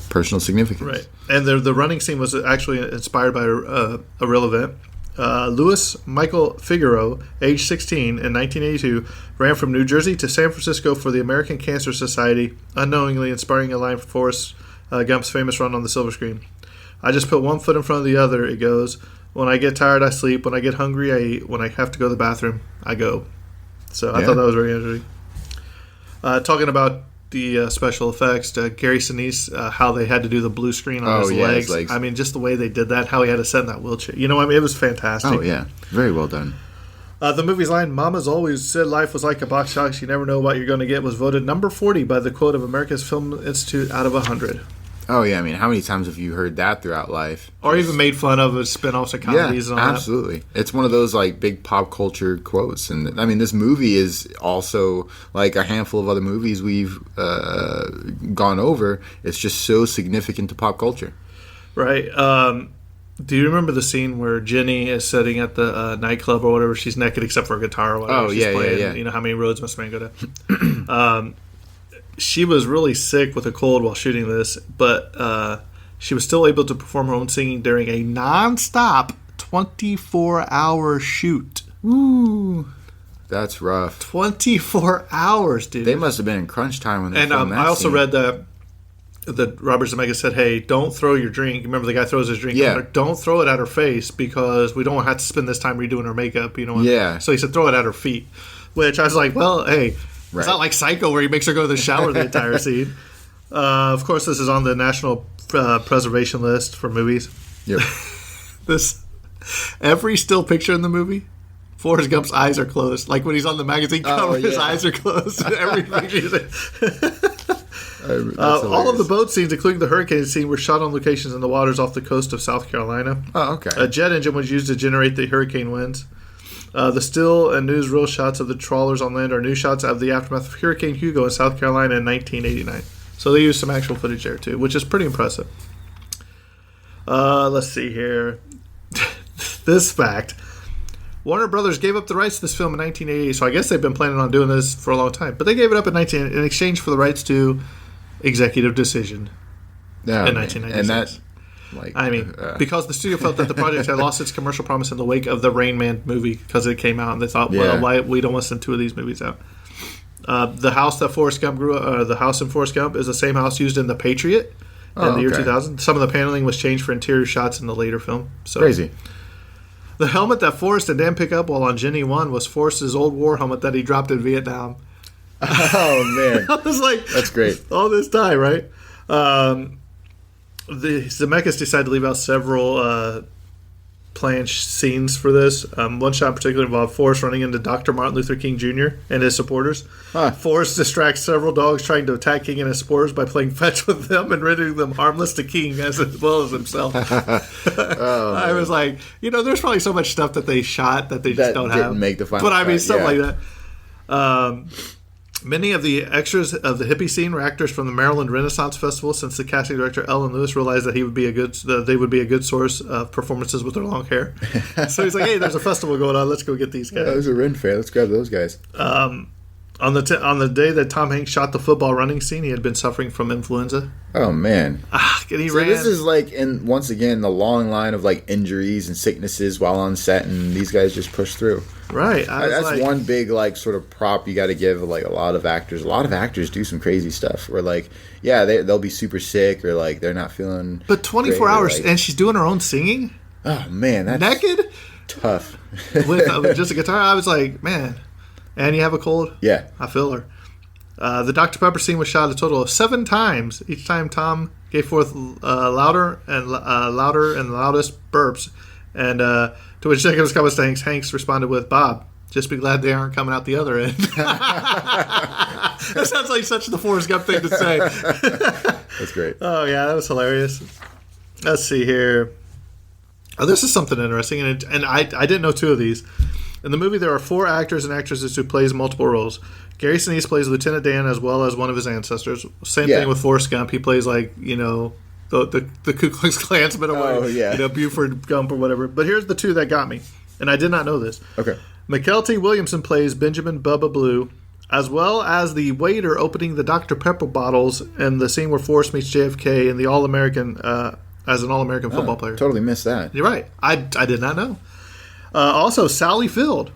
personal significance. Right. And the running scene was actually inspired by a real event. Louis Michael Figueroa, age 16, in 1982, ran from New Jersey to San Francisco for the American Cancer Society, unknowingly inspiring a line from Forrest Gump's famous run on the silver screen. I just put one foot in front of the other, it goes. When I get tired, I sleep. When I get hungry, I eat. When I have to go to the bathroom, I go. So I thought that was very interesting. Talking about the special effects, Gary Sinise, how they had to do the blue screen on his legs. I mean, just the way they did that, how he had to sit in that wheelchair. You know what I mean? It was fantastic. Oh, yeah. Very well done. The movie's line, Mama's always said life was like a box of chocolates. You never know what you're going to get, was voted number 40 by the quote of America's Film Institute out of 100. Oh, yeah. I mean, how many times have you heard that throughout life? Or even made fun of as spin-offs of comedies and all absolutely. that. It's one of those, like, big pop culture quotes. And, I mean, this movie is also, like a handful of other movies we've gone over. It's just so significant to pop culture. Right. Do you remember the scene where Jenny is sitting at the nightclub or whatever? She's naked except for a guitar or whatever. She's playing. Yeah. You know, how many roads must a man go down? She was really sick with a cold while shooting this, but she was still able to perform her own singing during a non-stop 24-hour shoot. Ooh, that's rough. 24 hours, dude. They must have been in crunch time when they filmed that I also scene. read that Robert Zemeckis said, hey, don't throw your drink. Remember the guy throws his drink? Yeah. Don't throw it at her face because we don't have to spend this time redoing her makeup. You know? Yeah. So he said, throw it at her feet, which I was like, well, hey... Right. It's not like Psycho where he makes her go to the shower the entire scene. Of course, this is on the National Preservation List for movies. Yep. Every still picture in the movie, Forrest Gump's eyes are closed. Like when he's on the magazine cover, his eyes are closed. Every picture. All of the boat scenes, including the hurricane scene, were shot on locations in the waters off the coast of South Carolina. Oh, okay. A jet engine was used to generate the hurricane winds. The still and newsreel shots of the trawlers on land are new shots of the aftermath of Hurricane Hugo in South Carolina in 1989. So they used some actual footage there too, which is pretty impressive. Let's see here. This fact. Warner Brothers gave up the rights to this film in 1988, so I guess they've been planning on doing this for a long time. But they gave it up in exchange for the rights to Executive Decision in 1996. And that... because the studio felt that the project had lost its commercial promise in the wake of the Rain Man movie because it came out, and they thought, why we don't want to send two of these movies out. The house that Forrest Gump grew up, the house in Forrest Gump, is the same house used in The Patriot in the year 2000. Some of the paneling was changed for interior shots in the later film. So, crazy. The helmet that Forrest and Dan pick up while on Jenny 1 was Forrest's old war helmet that he dropped in Vietnam. Oh, man. I was like, that's great. All this time, right? The Zemeckis decided to leave out several planned scenes for this. One shot in particular involved Forrest running into Dr. Martin Luther King Jr. and his supporters. Forrest distracts several dogs trying to attack King and his supporters by playing fetch with them and rendering them harmless to King as well as himself. I was like, there's probably so much stuff that they shot that they just don't have. Didn't make the final But I mean, cut, stuff like that. Many of the extras of the hippie scene were actors from the Maryland Renaissance Festival, since the casting director Ellen Lewis realized that they would be a good source of performances with their long hair. So he's like, "Hey, there's a festival going on. Let's go get these guys." Yeah, there's a Ren fair. Let's grab those guys. On the day that Tom Hanks shot the football running scene, he had been suffering from influenza. Oh man! This is like, once again, the long line of like injuries and sicknesses while on set, and these guys just push through. Right. That's one big like sort of prop you got to give like a lot of actors. A lot of actors do some crazy stuff where like, they'll be super sick or like they're not feeling. But 24 great, hours, like, and she's doing her own singing. Oh man, that's naked, tough. with just a guitar. I was like, man. And you have a cold? Yeah. I feel her. The Dr. Pepper scene was shot a total of 7 times. Each time Tom gave forth louder and loudest burps. And to which Jacob's comments to Hanks responded with, "Bob, just be glad they aren't coming out the other end." That sounds like such the Forrest Gump thing to say. That's great. Oh, yeah, that was hilarious. Let's see here. Oh, this is something interesting, and I didn't know 2 of these. In the movie, there are 4 actors and actresses who plays multiple roles. Gary Sinise plays Lieutenant Dan as well as one of his ancestors. Same thing with Forrest Gump. He plays like, the Ku Klux Klansman or Buford Gump or whatever. But here's the 2 that got me, and I did not know this. Okay. McKelty Williamson plays Benjamin Bubba Blue, as well as the waiter opening the Dr. Pepper bottles in the scene where Forrest meets JFK in the All-American as an All-American football player. Totally missed that. You're right. I did not know. Also, Sally Field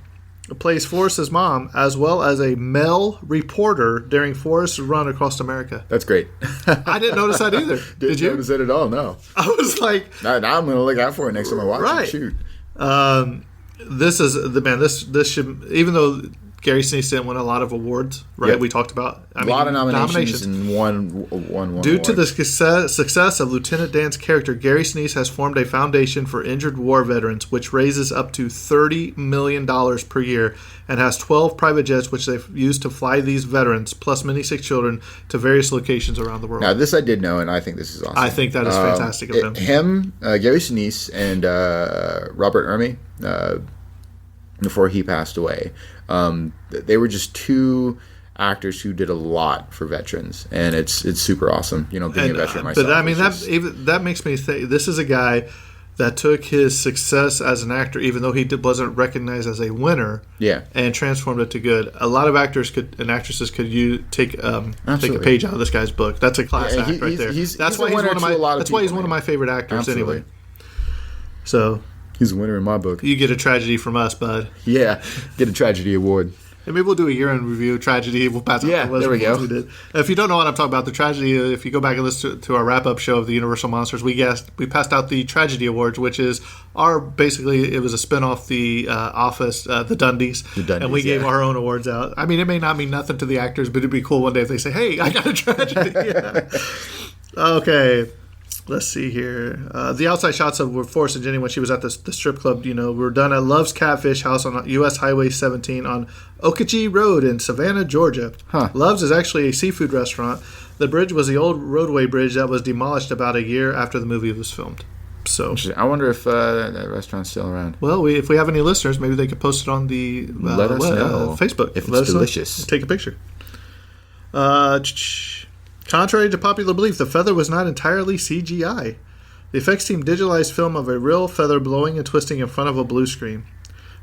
plays Forrest's mom, as well as a male reporter during Forrest's run across America. That's great. I didn't notice that either. Did you? Didn't notice it at all, no. I was like... Now I'm going to look out for it next time I watch it. Shoot. This is... This should... Even though Gary Sinise didn't win a lot of awards, right? Yep. We talked about... A lot of nominations and one Due award. to the success of Lieutenant Dan's character, Gary Sinise has formed a foundation for injured war veterans, which raises up to $30 million per year and has 12 private jets, which they've used to fly these veterans, plus many sick children, to various locations around the world. Now, this I did know, and I think this is awesome. I think that is fantastic of him. Gary Sinise, and Robert Ermey, before he passed away, they were just two actors who did a lot for veterans, and it's super awesome. Being a veteran myself. But I mean, that makes me think this is a guy that took his success as an actor, even though he wasn't recognized as a winner, and transformed it to good. A lot of actors and actresses could take a page out of this guy's book. That's a class act right there. That's why he's one of my favorite actors. Absolutely. Anyway. So he's a winner in my book. You get a tragedy from us, bud. Yeah, get a tragedy award. And maybe we'll do a year-end review of tragedy. We'll pass out the there we go. We did. If you don't know what I'm talking about, the tragedy, if you go back and listen to our wrap-up show of the Universal Monsters, we passed out the Tragedy Awards, which is it was a spin-off the Office, the Dundies. And we gave our own awards out. I mean, it may not mean nothing to the actors, but it'd be cool one day if they say, hey, I got a tragedy. Okay. Let's see here. The outside shots of Forrest and Jenny when she was at the strip club, were done at Love's Catfish House on U.S. Highway 17 on Okechee Road in Savannah, Georgia. Love's is actually a seafood restaurant. The bridge was the old roadway bridge that was demolished about a year after the movie was filmed. So I wonder if that restaurant's still around. Well, if we have any listeners, maybe they could post it on the Let us know. Facebook. If it's delicious. Take a picture. Contrary to popular belief, the feather was not entirely CGI. The effects team digitalized film of a real feather blowing and twisting in front of a blue screen.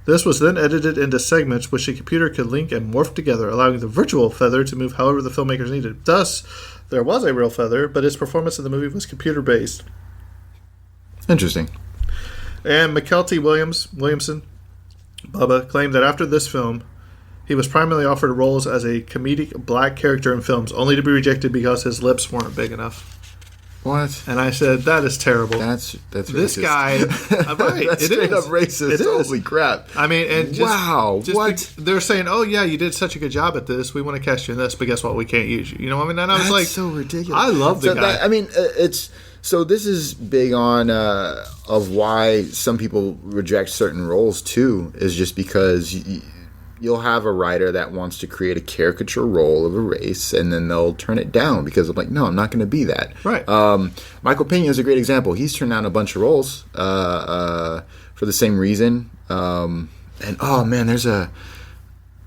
This was then edited into segments which the computer could link and morph together, allowing the virtual feather to move however the filmmakers needed. Thus, there was a real feather, but its performance in the movie was computer-based. Interesting. And McKelty Williamson, Bubba, claimed that after this film, he was primarily offered roles as a comedic black character in films, only to be rejected because his lips weren't big enough. What? And I said, that is terrible. That's this racist. guy. Right, that's straight up racist. It is. Holy crap! I mean, and what? They're saying, oh yeah, you did such a good job at this. We want to cast you in this, but guess what? We can't use you. And I was like, so ridiculous. I love the guy. So this is big on of why some people reject certain roles too. Is just because. You'll have a writer that wants to create a caricature role of a race, and then they'll turn it down because I'm like, no, I'm not going to be that. Right. Michael Pena is a great example. He's turned down a bunch of roles for the same reason. And oh man, there's a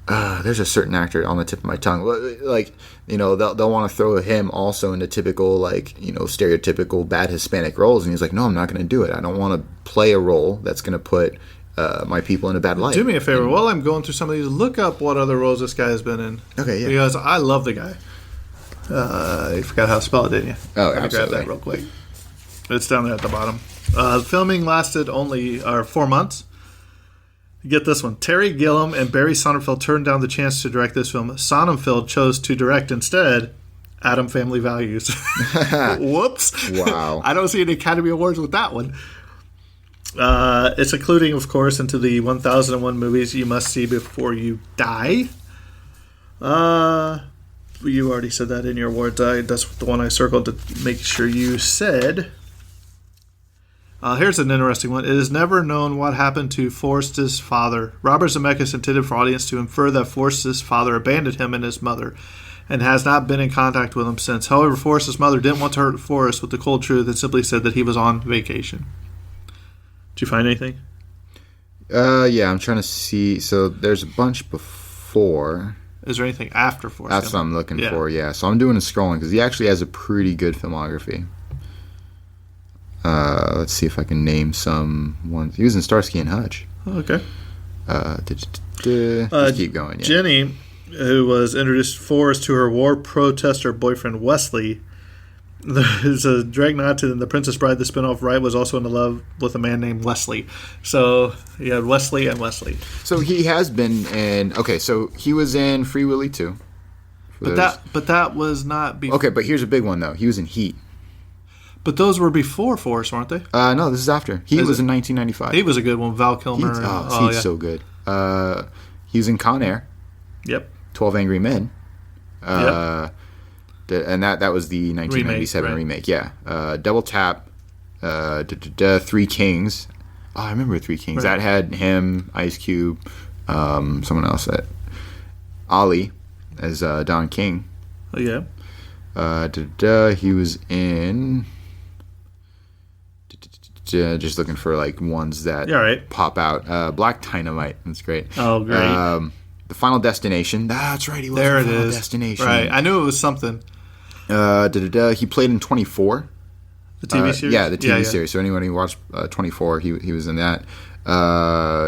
certain actor on the tip of my tongue. Like they'll want to throw him also into typical stereotypical bad Hispanic roles, and he's like, no, I'm not going to do it. I don't want to play a role that's going to put my people in a bad light. Do me a favor. While I'm going through some of these, look up what other roles this guy has been in. Okay, yeah. Because I love the guy. You forgot how to spell it, didn't you? Oh, Let me grab that real quick. It's down there at the bottom. Filming lasted only 4 months. Get this one. Terry Gilliam and Barry Sonnenfeld turned down the chance to direct this film. Sonnenfeld chose to direct instead Adam Family Values. Whoops. Wow. I don't see any Academy Awards with that one. It's including, of course, into the 1001 movies you must see before you die. You already said that in your awards. That's the one I circled to make sure you said. Here's an interesting one. It is never known what happened to Forrest's father. Robert Zemeckis intended for audience to infer that Forrest's father abandoned him and his mother, and has not been in contact with him since. However, Forrest's mother didn't want to hurt Forrest with the cold truth and simply said that he was on vacation. Did you find anything? Yeah, I'm trying to see. So there's a bunch before. Is there anything after Forrest? That's what I'm looking for, yeah. So I'm doing a scrolling because he actually has a pretty good filmography. Let's see if I can name some ones. He was in Starsky and Hutch. Oh, okay. Just keep going, yeah. Jenny, who was introduced Forrest to her war protester boyfriend Wesley, There's a direct nod to The Princess Bride. The spinoff, Wright was also in love with a man named Wesley. So you had Wesley and Wesley. So he has been in. Okay, so he was in Free Willy 2. But that was not before. Okay, but here's a big one though. He was in Heat. But those were before Forrest, weren't they? No, this is after. He was in 1995. He was a good one. Val Kilmer. He's so good. He was in Con Air. Yep. 12 Angry Men. Yep. And that was the 1997 remake. Yeah. Double Tap. Three Kings. Oh, I remember Three Kings. That had him, Ice Cube, someone else. Ali as Don King. Oh, yeah. He was in. Just looking for like ones that pop out. Black Dynamite. That's great. Oh, great. The Final Destination. That's right. He was in Final Destination. Right. I knew it was something. He played in 24. The TV series? Yeah, the TV series. So anyone who watched 24, he was in that.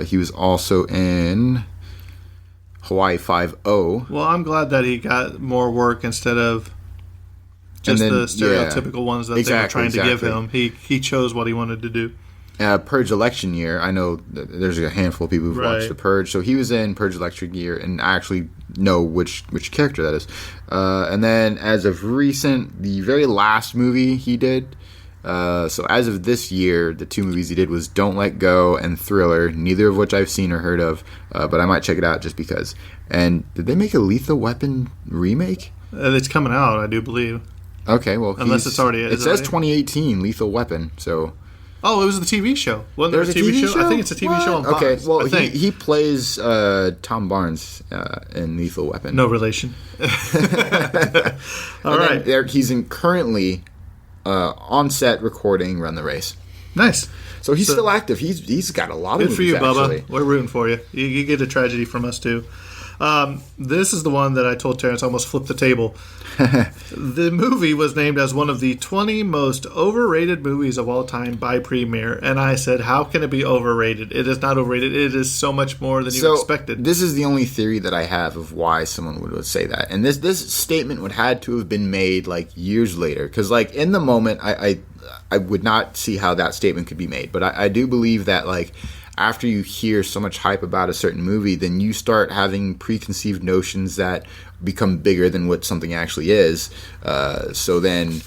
He was also in Hawaii 5-0. Well, I'm glad that he got more work instead of just the stereotypical ones that they were trying to give him. He chose what he wanted to do. Purge Election Year. I know there's a handful of people who've watched The Purge. So he was in Purge Election Year, and I actually know which character that is. And then as of recent, the very last movie he did. So as of this year, the two movies he did was Don't Let Go and Thriller, neither of which I've seen or heard of, but I might check it out just because. And did they make a Lethal Weapon remake? It's coming out, I do believe. Okay, well, unless it's already. It says 2018 Lethal Weapon, so. Oh, it was the TV show. Wasn't there a TV show? I think it's a TV show on Fox. Okay, well, he plays Tom Barnes in Lethal Weapon. No relation. All right. He's currently on set recording Run the Race. Nice. So he's still active. He's got a lot of movies. Good for you, actually. Bubba. We're rooting for you. You get a tragedy from us, too. This is the one that I told Terrence almost flipped the table. The movie was named as one of the 20 most overrated movies of all time by Premiere, and I said, how can it be overrated? It is not overrated. It is so much more than you expected. This is the only theory that I have of why someone would say that. And this statement would had to have been made like years later, because like in the moment I would not see how that statement could be made. But I do believe that like after you hear so much hype about a certain movie, then you start having preconceived notions that become bigger than what something actually is. So then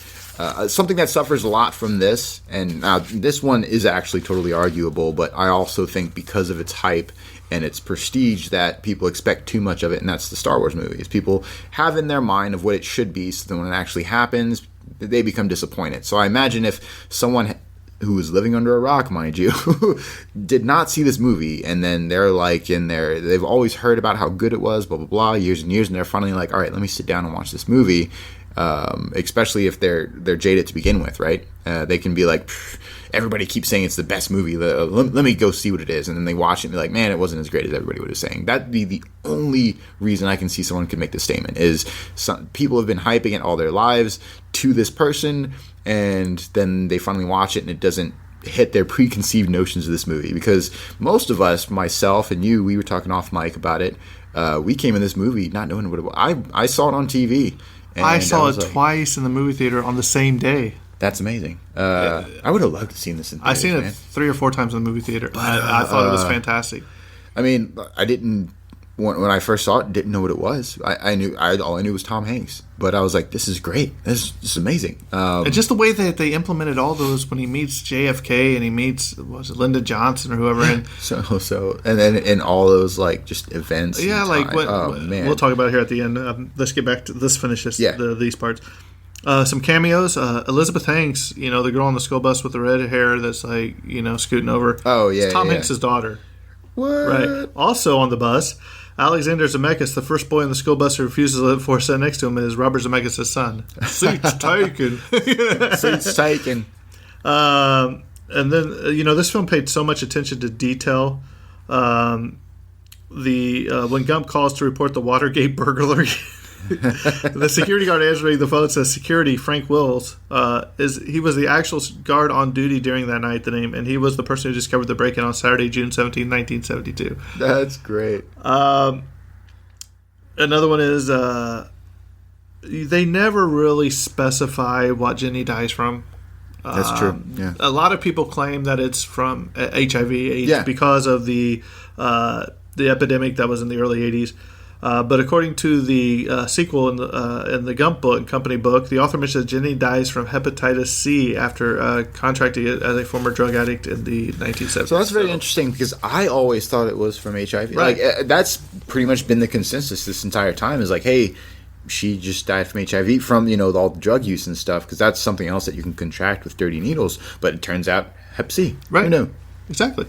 something that suffers a lot from this, and this one is actually totally arguable, but I also think because of its hype and its prestige that people expect too much of it, and that's the Star Wars movies. People have in their mind of what it should be, so then when it actually happens, they become disappointed. So I imagine if someone who was living under a rock, mind you, did not see this movie, and then they're like in there, they've always heard about how good it was, blah, blah, blah, years and years, and they're finally like, all right, let me sit down and watch this movie, especially if they're jaded to begin with, right? They can be like, everybody keeps saying it's the best movie, let me go see what it is, and then they watch it and be like, man, it wasn't as great as everybody was saying. That'd be the only reason I can see someone could make this statement, is people have been hyping it all their lives to this person, and then they finally watch it and it doesn't hit their preconceived notions of this movie. Because most of us, myself and you, we were talking off mic about it, we came in this movie not knowing what it was. I saw it on TV. And I saw it twice in the movie theater on the same day. That's amazing. I would have loved to have seen this in theaters. I've seen it 3 or 4 times in the movie theater. But, I thought it was fantastic. I mean, I didn't, when I first saw it, didn't know what it was. All I knew was Tom Hanks. But I was like, this is great. This is amazing. And just the way that they implemented all those, when he meets JFK and he meets, Lyndon Johnson or whoever. And and then in all those like just events. Yeah, like man. We'll talk about it here at the end. Let's get back to this. Finish this. Yeah. These parts. Some cameos. Elizabeth Hanks, the girl on the school bus with the red hair that's like, scooting over. Oh yeah, it's Tom Hanks' daughter. What? Right. Also on the bus, Alexander Zemeckis, the first boy on the school bus who refuses to let Forrest sit next to him, is Robert Zemeckis' son. Seats taken. Seats taken. And then, this film paid so much attention to detail. When Gump calls to report the Watergate burglary, the security guard answering the phone says, "Security, Frank Wills." He was the actual guard on duty during that night, and he was the person who discovered the break-in on Saturday, June 17, 1972. That's great. Another one is they never really specify what Jenny dies from. That's true. Yeah. A lot of people claim that it's from HIV/AIDS because of the epidemic that was in the early 80s. But according to the sequel in the Gump book, company book, the author mentions that Jenny dies from hepatitis C after contracting it as a former drug addict in the 1970s. So that's very interesting because I always thought it was from HIV. Right. Like, that's pretty much been the consensus this entire time is like, hey, she just died from HIV from, all the drug use and stuff because that's something else that you can contract with dirty needles. But it turns out Hep C. Right. Who knew? Exactly.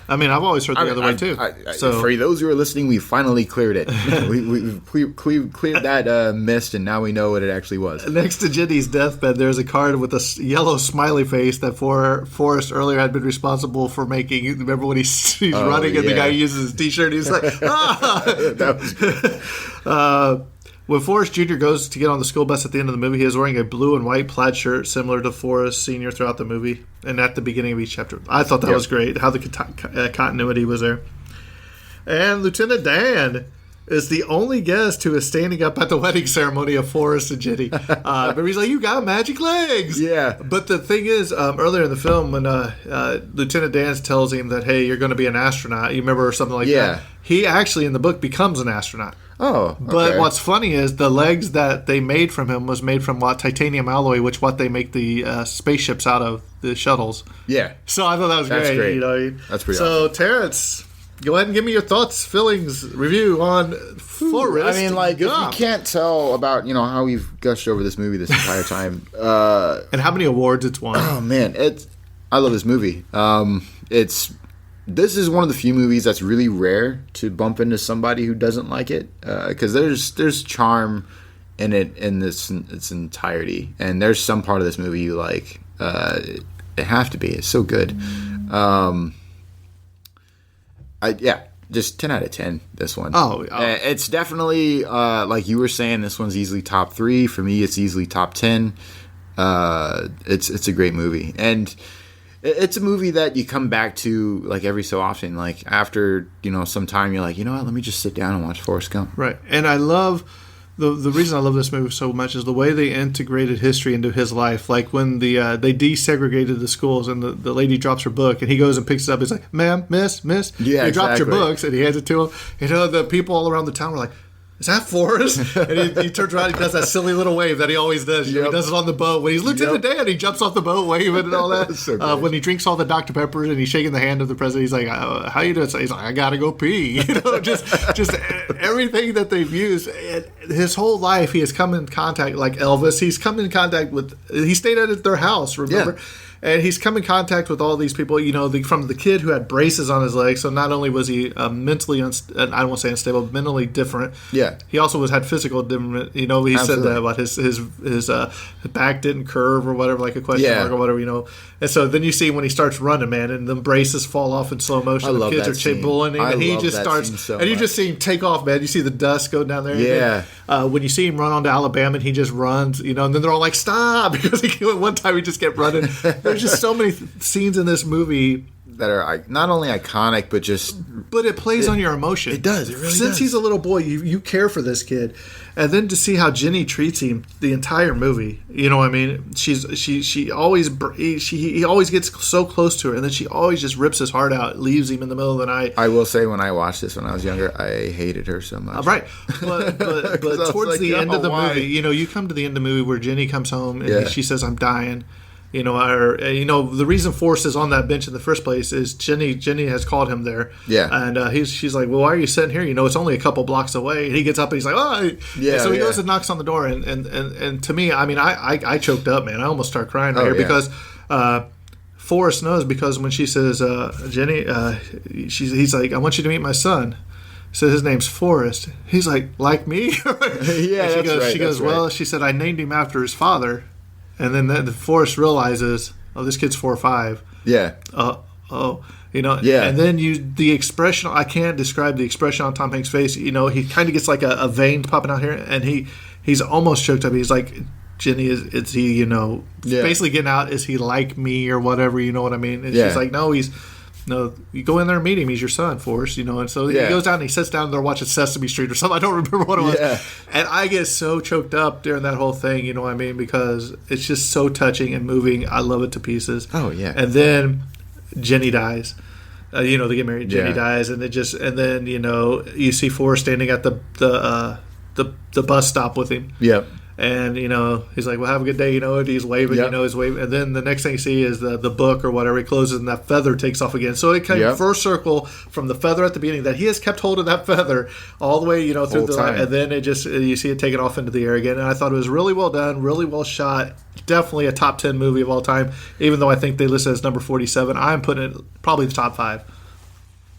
I mean, I've always heard the other way too. So for those who are listening, we finally cleared it. We've cleared that mist, and now we know what it actually was. Next to Jenny's deathbed, there's a card with a yellow smiley face that Forrest earlier had been responsible for making. Remember when he's running and the guy uses his T-shirt? He's like, ah! That was good. When Forrest Jr. goes to get on the school bus at the end of the movie, he is wearing a blue and white plaid shirt similar to Forrest Sr. throughout the movie and at the beginning of each chapter. I thought that was great, how the continuity was there. And Lieutenant Dan is the only guest who is standing up at the wedding ceremony of Forrest and Jenny. But he's like, you got magic legs! Yeah. But the thing is, earlier in the film, when Lieutenant Dan tells him that, hey, you're going to be an astronaut, you remember, or something like that, he actually, in the book, becomes an astronaut. Oh, okay. But what's funny is the legs that they made from him was made from titanium alloy, which they make the spaceships out of, the shuttles. Yeah. So I thought that was great. That's pretty so, awesome. Terrence, go ahead and give me your thoughts, feelings, review on Forrest. I mean, like, Gump. if you can't tell about, how we've gushed over this movie this entire time. And how many awards it's won. Oh, man. I love this movie. This is one of the few movies that's really rare to bump into somebody who doesn't like it, because there's charm in it in its entirety, and there's some part of this movie you like. It have to be. It's so good. Just 10 out of 10. This one. Oh. It's definitely like you were saying. This one's easily top 3 for me. It's easily top 10. It's a great movie, and it's a movie that you come back to like every so often. Like after some time, you're like, you know what? Let me just sit down and watch Forrest Gump. Right, and I love the reason I love this movie so much is the way they integrated history into his life. Like when they desegregated the schools, and the lady drops her book, and he goes and picks it up. He's like, "Ma'am, miss." Yeah, you dropped your exactly. books, and he hands it to him. The people all around the town were like, is that Forrest? And he turns around and does that silly little wave that he always does. He does it on the boat. When he's Lieutenant Dan, he jumps off the boat waving and all that. So when he drinks all the Dr. Peppers and he's shaking the hand of the president, he's like, how you doing? So he's like, I got to go pee. Just everything that they've used. His whole life, he has come in contact, like Elvis, he stayed at their house, remember? Yeah. And he's come in contact with all these people, from the kid who had braces on his legs. So not only was he mentally, I don't want to say unstable, but mentally different. Yeah. He also had physical different. He Absolutely. said that about his back didn't curve or whatever, like a question mark or whatever, And so then you see when he starts running, man, and the braces fall off in slow motion. I the love kids that are scene. bullying him, and he just starts, so and you just see him take off, man. You see the dust go down there. Yeah. And then, when you see him run onto Alabama, and he just runs, and then they're all like, "Stop!" Because one time he just kept running. There's just so many scenes in this movie that are not only iconic, but it plays on your emotion. It does. It really Since does. he's a little boy, you care for this kid, and then to see how Jenny treats him the entire movie. You know what I mean? He always gets so close to her, and then she always just rips his heart out, leaves him in the middle of the night. I will say, when I watched this when I was younger, I hated her so much. Right, but towards the end of the movie, you come to the end of the movie where Jenny comes home and she says, "I'm dying." The reason Forrest is on that bench in the first place is Jenny has called him there. Yeah. And she's like, well, why are you sitting here? It's only a couple blocks away. And he gets up and he's like, oh. Yeah. And so he goes and knocks on the door. And to me, I mean, I choked up, man. I almost started crying right here because Forrest knows, because when she says, Jenny, he's like, I want you to meet my son. So his name's Forrest. He's like me? She goes, well, she said, I named him after his father. And then the Forrest realizes, oh, this kid's 4 or 5. Yeah. Yeah. And then the expression, I can't describe the expression on Tom Hanks' face. He kind of gets like a vein popping out here, and he's almost choked up. He's like, Jenny, is he, basically getting out, is he like me or whatever, you know what I mean? And she's like, no, he's no, you go in there and meet him. He's your son, Forrest, and so he goes down and he sits down there watching Sesame Street or something. I don't remember what it was. Yeah. And I get so choked up during that whole thing, you know what I mean? Because it's just so touching and moving. I love it to pieces. Oh, yeah. And then Jenny dies. They get married. Jenny dies, and then you see Forrest standing at the bus stop with him. Yep. And he's like, "Well, have a good day." And he's waving. Yep. He's waving. And then the next thing you see is the book or whatever. He closes, and that feather takes off again. So it came first circle from the feather at the beginning that he has kept hold of that feather all the way, through the time. And then you see it taking off into the air again. And I thought it was really well done, really well shot. Definitely a top 10 movie of all time. Even though I think they list it as number 47, I'm putting it probably the top 5.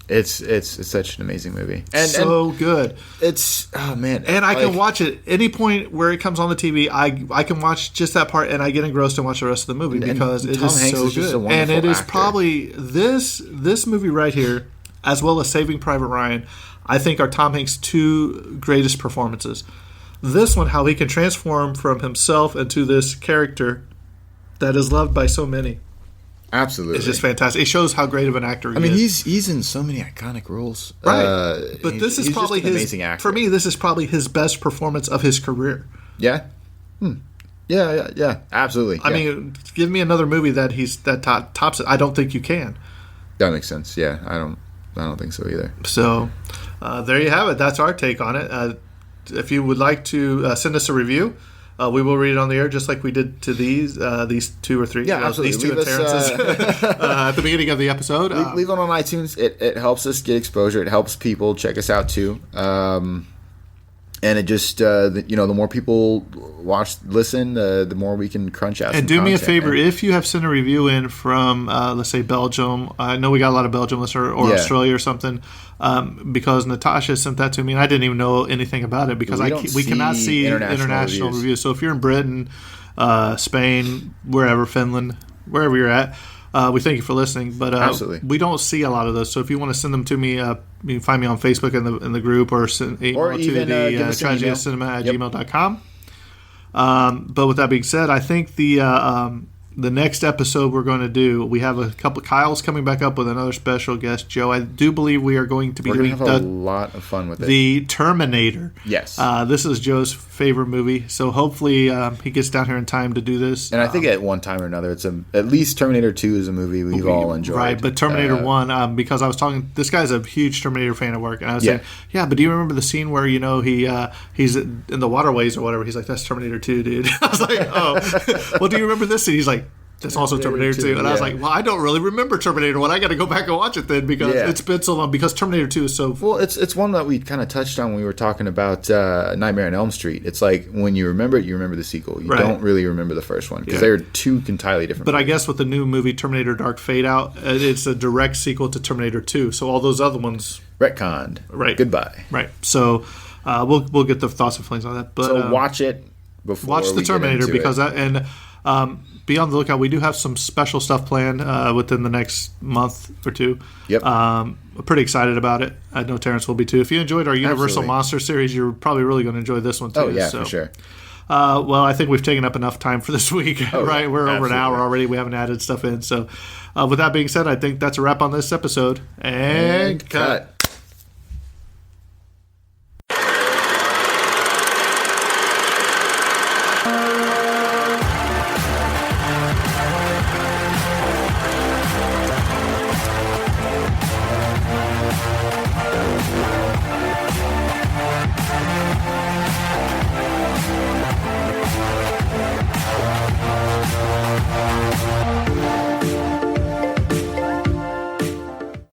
It's such an amazing movie. And good. It's, oh man. And I can watch it any point where it comes on the TV. I can watch just that part, and I get engrossed and watch the rest of the movie because it is so good. And it is probably this movie right here, as well as Saving Private Ryan, I think are Tom Hanks' 2 greatest performances. This one, how he can transform from himself into this character that is loved by so many. Absolutely. It's just fantastic. It shows how great of an actor he is. He's in so many iconic roles. Right. But this is probably just an amazing actor. For me, this is probably his best performance of his career. Yeah. Yeah. Absolutely. I mean, give me another movie that tops it. I don't think you can. That makes sense. Yeah. I don't think so either. So, there you have it. That's our take on it. If you would like to send us a review, we will read it on the air just like we did to these 2 or 3. Yeah, absolutely. These 2 appearances at the bebeginning of the episode. Leave it on iTunes. It helps us get exposure. It helps people check us out too. And it just, the more people listen, the more we can crunch out. And do me a favor, if you have sent a review in from, let's say, Belgium, I know we got a lot of Belgium listeners, or Australia or something, because Natasha sent that to me, and I didn't even know anything about it because we cannot see international reviews. So if you're in Britain, Spain, wherever, Finland, wherever you're at, we thank you for listening, but we don't see a lot of those. So if you want to send them to me, you can find me on Facebook in the group, or send email to the tragedycinema@gmail.com. But with that being said, I think the next episode we're going to do, we have a couple. Kyle's coming back up with another special guest, Joe. I do believe we are going to be doing a lot of fun with it. The Terminator. Yes. This is Joe's favorite movie, so hopefully he gets down here in time to do this. And I think at one time or another, at least Terminator 2 is a movie we've all enjoyed. Right, but Terminator 1, because I was talking, this guy's a huge Terminator fan at work, and I was saying, but do you remember the scene where he's in the waterways or whatever? He's like, that's Terminator 2, dude. I was like, oh, well, do you remember this scene? He's like, that's also Terminator 2. And I was like, well, I don't really remember Terminator 1. I got to go back and watch it then because it's been so long. Because Terminator 2 is so... Well, it's one that we kind of touched on when we were talking about Nightmare on Elm Street. It's like when you remember it, you remember the sequel. You don't really remember the first one because they're 2 entirely different movies. I guess guess with the new movie, Terminator Dark Fate Out, it's a direct sequel to Terminator 2. So all those other ones... retconned. Right. Goodbye. Right. So we'll get the thoughts and feelings on that. But, so watch it before watch the Terminator because be on the lookout. We do have some special stuff planned within the next month or 2. Yep. I'm pretty excited about it. I know Terrence will be too. If you enjoyed our Universal Monster series, you're probably really going to enjoy this one too. Oh yeah, for sure. Well, I think we've taken up enough time for this week, right? We're over an hour already. We haven't added stuff in. So with that being said, I think that's a wrap on this episode. And cut.